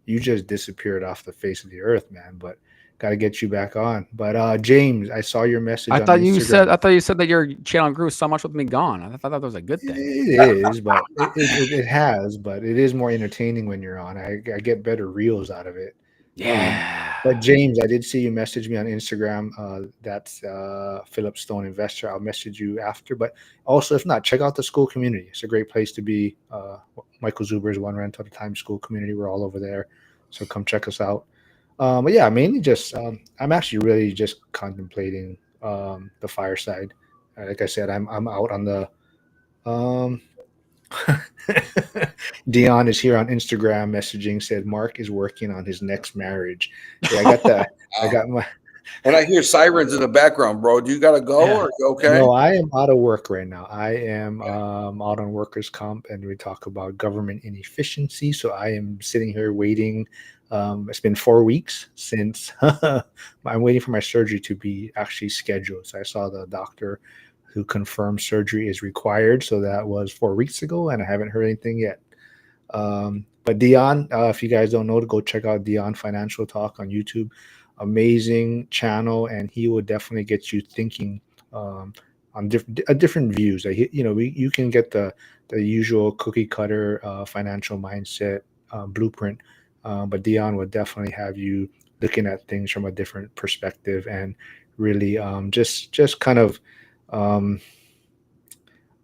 you just disappeared off the face of the earth, man. But got to get you back on. But James, I saw your message on Instagram. I thought you said that your channel grew so much with me gone. I thought that was a good thing. It is, but it has, but it is more entertaining when you're on. I get better reels out of it. Yeah. But James, I did see you message me on Instagram. That's Philip Stone Investor. I'll message you after. But also, if not, check out the school community. It's a great place to be. Michael Zuber's One Rent at a Time school community. We're all over there. So come check us out. But yeah, mainly just I'm actually really just contemplating the fireside. Like I said, I'm out on the Dion is here on Instagram messaging, said Mark is working on his next marriage. Yeah, I got that. I got my. And I hear sirens in the background, bro. Do you got to go or you okay? No, I am out of work right now. I am out on workers' comp, and we talk about government inefficiency. So I am sitting here waiting. It's been 4 weeks since I'm waiting for my surgery to be actually scheduled. So I saw the doctor who confirmed surgery is required. So that was 4 weeks ago, and I haven't heard anything yet. But Dion, if you guys don't know, to go check out Dion Financial Talk on YouTube. Amazing channel, and he will definitely get you thinking on different views. You know, you can get the usual cookie cutter financial mindset blueprint, but Dion will definitely have you looking at things from a different perspective, and really just kind of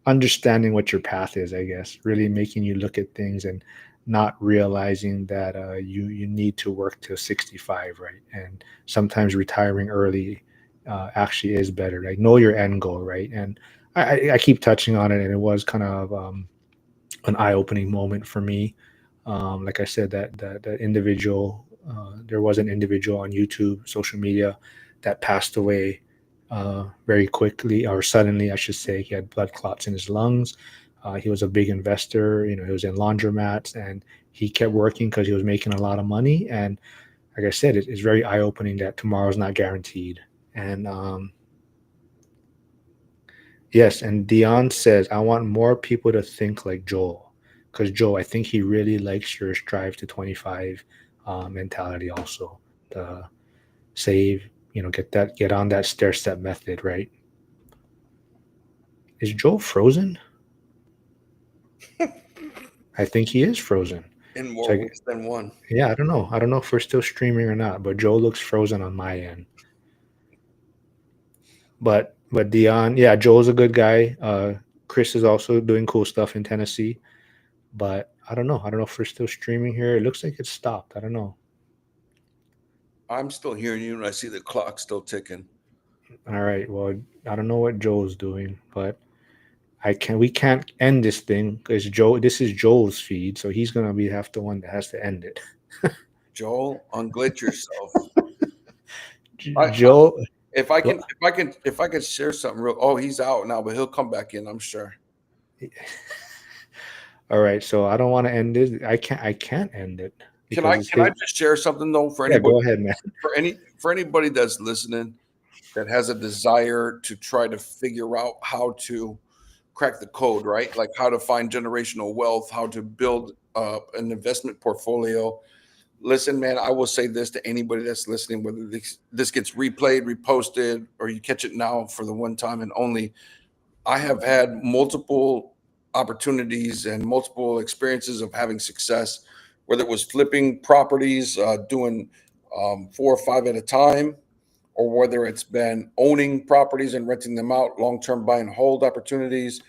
understanding what your path is, I guess, really making you look at things and not realizing that you need to work till 65, right? And sometimes retiring early actually is better. Like, know your end goal, right? And I keep touching on it, and it was kind of an eye-opening moment for me. Like I said, that individual, there was an individual on YouTube, social media, that passed away very quickly, or suddenly, I should say. He had blood clots in his lungs. He was a big investor. He was in laundromats, and he kept working because he was making a lot of money. And like I said, it's very eye-opening that tomorrow's not guaranteed. And yes, and Dion says, I want more people to think like Joel. Because Joel, I think he really likes your strive to 25 mentality also. The save, get on that stair step method, right? Is Joel frozen? I think he is frozen. In So more ways than one. yeah, I don't know. I don't know if we're still streaming or not, but Joel looks frozen on my end. But Dion, yeah, Joel's a good guy. Chris is also doing cool stuff in Tennessee. But I don't know. I don't know if we're still streaming here. It looks like it's stopped. I don't know. I'm still hearing you, and I see the clock still ticking. All right. Well, I don't know what Joel's doing, but we can't end this thing because this is Joel's feed, so he's gonna have the one that has to end it. Joel, unglitch yourself. Joel, If I can share something real. Oh, he's out now, but he'll come back in, I'm sure. all right. So I don't want to end it. I can't end it. Can I just share something though for anybody? Go ahead, man. For anybody that's listening that has a desire to try to figure out how to crack the code, right? Like how to find generational wealth, how to build an investment portfolio. Listen, man, I will say this to anybody that's listening, whether this gets replayed, reposted, or you catch it now for the one time and only. I have had multiple opportunities and multiple experiences of having success, whether it was flipping properties, doing 4 or 5 at a time, or whether it's been owning properties and renting them out, long-term buy and hold opportunities.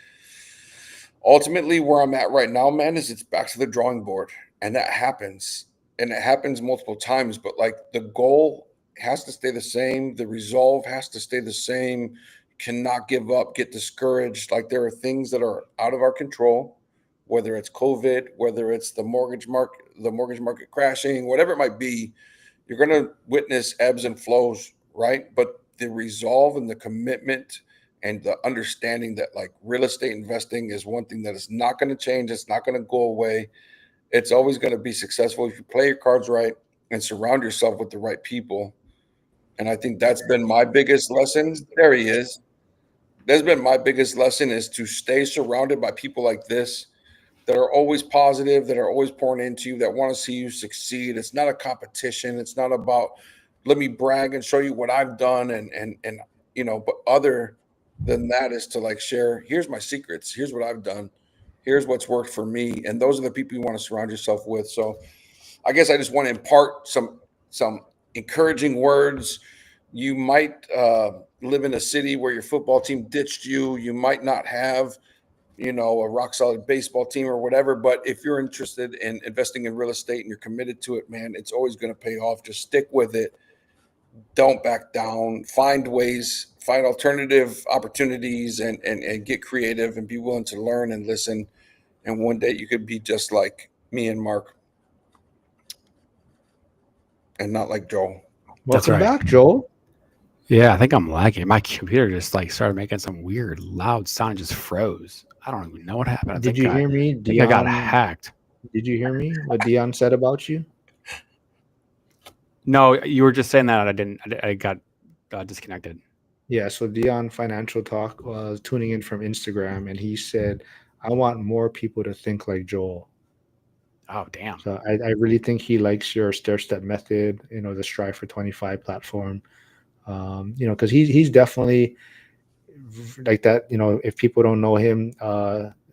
Ultimately, where I'm at right now, man, is it's back to the drawing board. And that happens. And it happens multiple times. But like the goal has to stay the same. The resolve has to stay the same. Cannot give up, get discouraged. Like there are things that are out of our control, whether it's COVID, whether it's the mortgage market crashing, whatever it might be. You're going to witness ebbs and flows, right? But the resolve and the commitment and the understanding that like real estate investing is one thing that is not going to change. It's not going to go away. It's always going to be successful if you play your cards right and surround yourself with the right people. And I think that's been my biggest lesson. There he is. That's been my biggest lesson, is to stay surrounded by people like this that are always positive, that are always pouring into you, that want to see you succeed. It's not a competition. It's not about let me brag and show you what I've done and but other than that is to like share, here's my secrets, here's what I've done, here's what's worked for me. And those are the people you want to surround yourself with. So I guess I just want to impart some encouraging words. You might live in a city where your football team ditched you. You might not have, a rock solid baseball team or whatever. But if you're interested in investing in real estate and you're committed to it, man, it's always going to pay off. Just stick with it. Don't back down. Find ways, find alternative opportunities and get creative and be willing to learn and listen. And one day you could be just like me and Mark and not like Joel. Welcome back, Joel. Yeah, I think I'm lagging. My computer just like started making some weird loud sound and just froze. I don't even know what happened. Did you hear me? I got hacked. Did you hear me? What Dion said about you? No, you were just saying that. I got disconnected. Yeah, so Dion Financial Talk was tuning in from Instagram, and he said, I want more people to think like Joel. Oh, damn. So I really think he likes your stair-step method, the Strive for 25 platform. Because he's definitely like that. If people don't know him,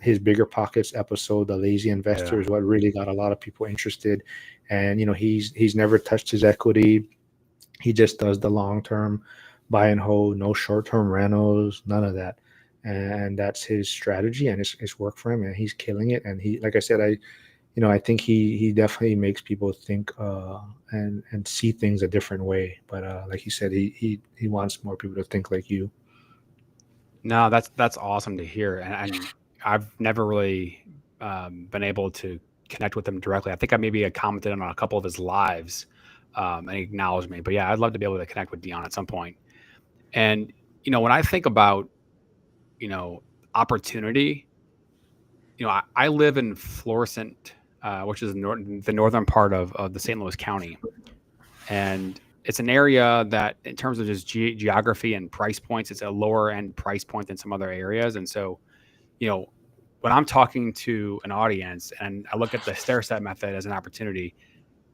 his Bigger Pockets episode, The Lazy Investor, is what really got a lot of people interested. And, he's never touched his equity. He just does the long-term buy and hold, no short-term rentals, none of that. And that's his strategy, and it's worked for him, and he's killing it. And he, like I said, I think he definitely makes people think and see things a different way. But like he said, he wants more people to think like you. No, that's awesome to hear, and I've never really been able to connect with him directly. I think I commented on a couple of his lives, and he acknowledged me. But yeah, I'd love to be able to connect with Dion at some point. And when I think about opportunity, I live in Florissant, which is the northern part of the St. Louis County, and it's an area that, in terms of just geography and price points, it's a lower end price point than some other areas. And so, you know, when I'm talking to an audience and I look at the stair step method as an opportunity,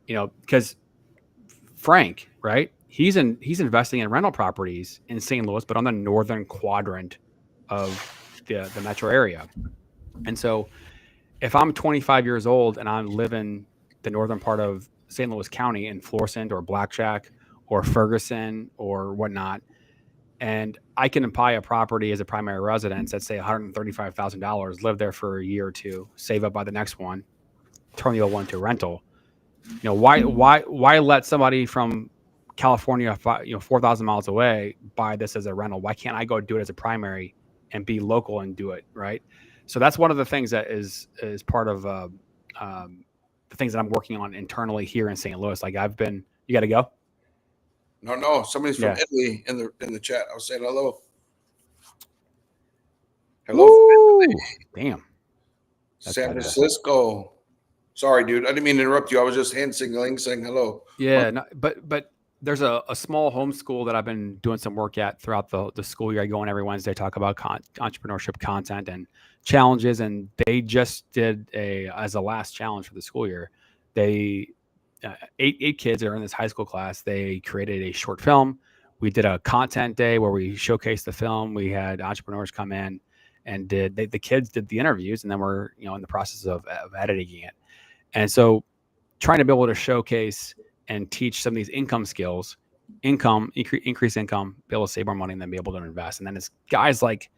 because Frank, right? He's investing in rental properties in St. Louis, but on the northern quadrant of the metro area. And so if I'm 25 years old and I'm living the northern part of St. Louis County in Florissant or Blackshack or Ferguson or whatnot, and I can buy a property as a primary residence, let's say $135,000, live there for a year or two, save up by the next one, turn the old one to a rental. Why let somebody from California, 4,000 miles away, buy this as a rental? Why can't I go do it as a primary and be local and do it right? So that's one of the things that is part of the things that I'm working on internally here in St. Louis. Like you got to go. No, somebody's from Italy in the chat. I was saying hello. Hello. Woo! Damn. That's San Francisco. Sorry, dude. I didn't mean to interrupt you. I was just hand signaling, saying hello. Yeah, no, but there's a small homeschool that I've been doing some work at throughout the school year. I go in every Wednesday, talk about entrepreneurship content and challenges. And they just did as a last challenge for the school year, they eight kids are in this high school class. They created a short film. We did a content day where we showcased the film. We had entrepreneurs come in and the kids did the interviews, and then we're in the process of editing it. And so trying to be able to showcase and teach some of these income skills, increase income, be able to save more money, and then be able to invest. And then it's guys like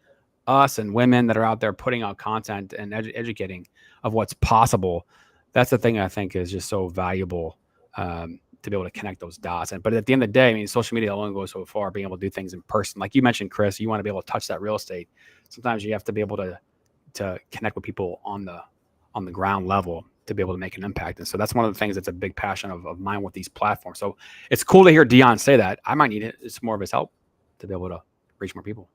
us and women that are out there putting out content and educating of what's possible. That's the thing I think is just so valuable to be able to connect those dots. But at the end of the day, I mean, social media only goes so far. Being able to do things in person, like you mentioned, Chris, you want to be able to touch that real estate. Sometimes you have to be able to connect with people on the ground level to be able to make an impact. And so that's one of the things that's a big passion of mine with these platforms. So it's cool to hear Dion say that. I might need it. It's more of his help to be able to reach more people.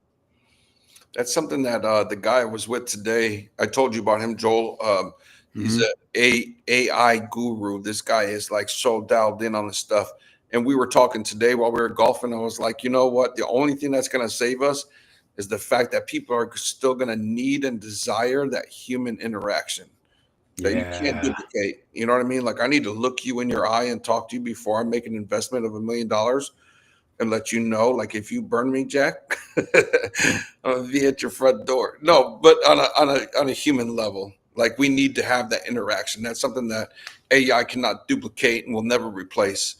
That's something that the guy I was with today, I told you about him, Joel. He's a AI guru. This guy is like so dialed in on this stuff. And we were talking today while we were golfing. I was like, you know what? The only thing that's going to save us is the fact that people are still going to need and desire that human interaction that you can't duplicate. You know what I mean? Like, I need to look you in your eye and talk to you before I make an investment of $1 million and let you know, like, if you burn me, Jack, I'll be at your front door. No, but on a human level, like, we need to have that interaction. That's something that AI cannot duplicate and will never replace.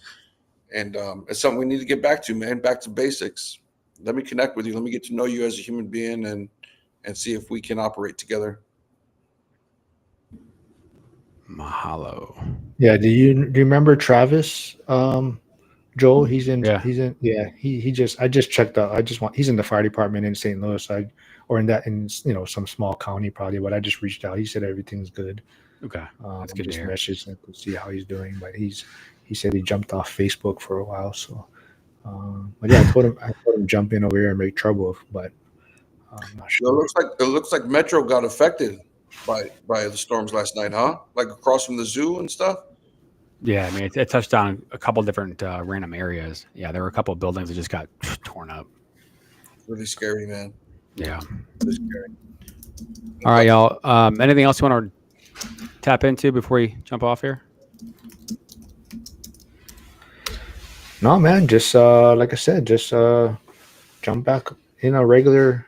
And it's something we need to get back to, man, back to basics. Let me connect with you. Let me get to know you as a human being and see if we can operate together. Mahalo. Yeah. Do you remember Travis? Joel, I just checked out. He's in the fire department in St. Louis. In some small county probably, but I just reached out. He said everything's good. Okay. That's good. Just messaged him to see how he's doing, but he said he jumped off Facebook for a while. So, but yeah, I told him jump in over here and make trouble, but I'm not sure. It looks like Metro got affected by the storms last night, huh? Like across from the zoo and stuff. Yeah, I mean, it touched on a couple different random areas. Yeah, there were a couple of buildings that just got torn up. Really scary, man. Yeah. Really scary. All right, y'all. Anything else you want to tap into before we jump off here? No, man. Just like I said, just jump back in our regular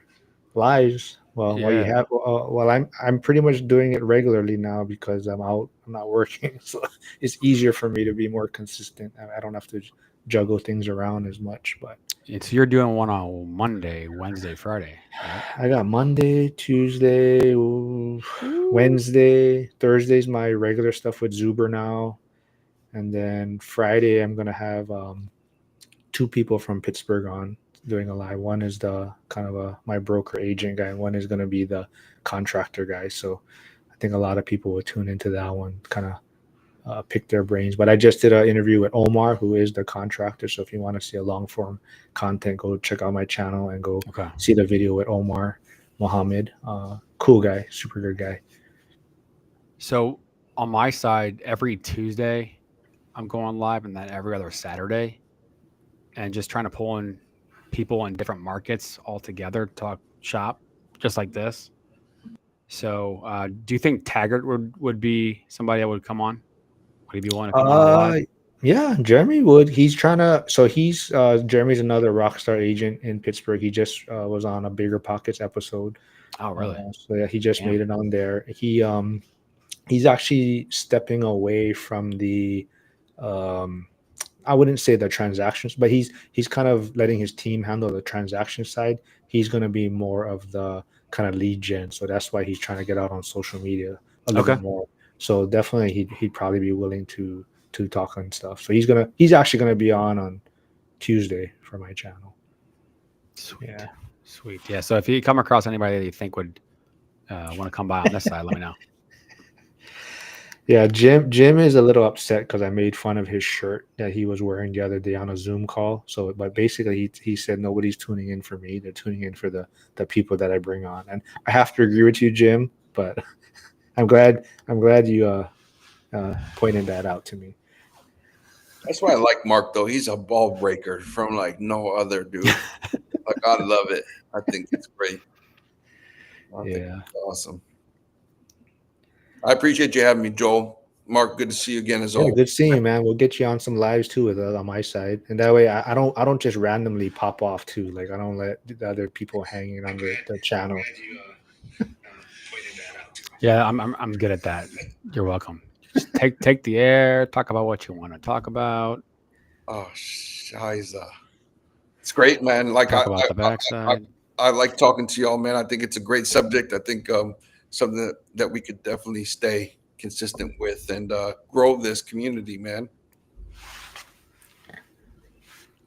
lives. Well, I'm pretty much doing it regularly now because I'm out. I'm not working, so it's easier for me to be more consistent. I don't have to juggle things around as much. But you're doing one on Monday, Wednesday, Friday. Right? I got Monday, Tuesday, Wednesday, Thursday's my regular stuff with Zuber now, and then Friday I'm gonna have 2 people from Pittsburgh on. doing a live. One is the kind of my broker agent guy, and one is going to be the contractor guy. So I think a lot of people will tune into that one, kind of pick their brains. But I just did an interview with Omar, who is the contractor. So if you want to see a long form content, go check out my channel and go see the video with Omar Mohammed. Cool guy, super good guy. So on my side, every Tuesday I'm going live, and then every other Saturday, and just trying to pull in people in different markets all together to talk shop, just like this. So do you think Taggart would be somebody that would come on? Would he be willing to come on live? Yeah, Jeremy would. He's trying to. So he's Jeremy's another rock star agent in Pittsburgh. He just was on a Bigger Pockets episode. Oh, really? So yeah, he just made it on there. He's actually stepping away from the I wouldn't say the transactions, but he's kind of letting his team handle the transaction side. He's going to be more of the kind of lead gen. So that's why he's trying to get out on social media a little bit more. So definitely he'd probably be willing to talk and stuff. So he's actually gonna be on Tuesday for my channel. Sweet. Yeah. So if you come across anybody that you think would want to come by on this side, let me know. Yeah, Jim is a little upset because I made fun of his shirt that he was wearing the other day on a Zoom call. So, but basically he said nobody's tuning in for me; they're tuning in for the people that I bring on. And I have to agree with you, Jim. But I'm glad you pointed that out to me. That's why I like Mark, though. He's a ball breaker from like no other dude. Like, I love it. I think it's great. I think it's awesome. I appreciate you having me, Joel. Mark, good to see you again as always. Good seeing you, man. We'll get you on some lives too with on my side, and that way I don't just randomly pop off too. Like I don't let the other people hanging on the channel. Yeah, I'm good at that. You're welcome. Just take the air, talk about what you want to talk about. Oh, shiza. It's great, man. Like talk about the backside. I like talking to y'all, man. I think it's a great subject. I think something that we could definitely stay consistent with and grow this community, man.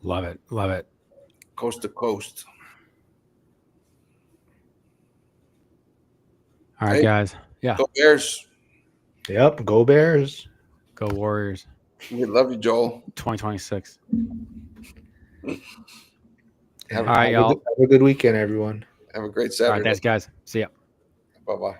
Love it. Love it. Coast to coast. All right, guys. Yeah. Go Bears. Yep. Go Bears. Go Warriors. We love you, Joel. 2026. All right, y'all. Have a good weekend, everyone. Have a great Saturday. All right, thanks, guys. See ya. Bye-bye.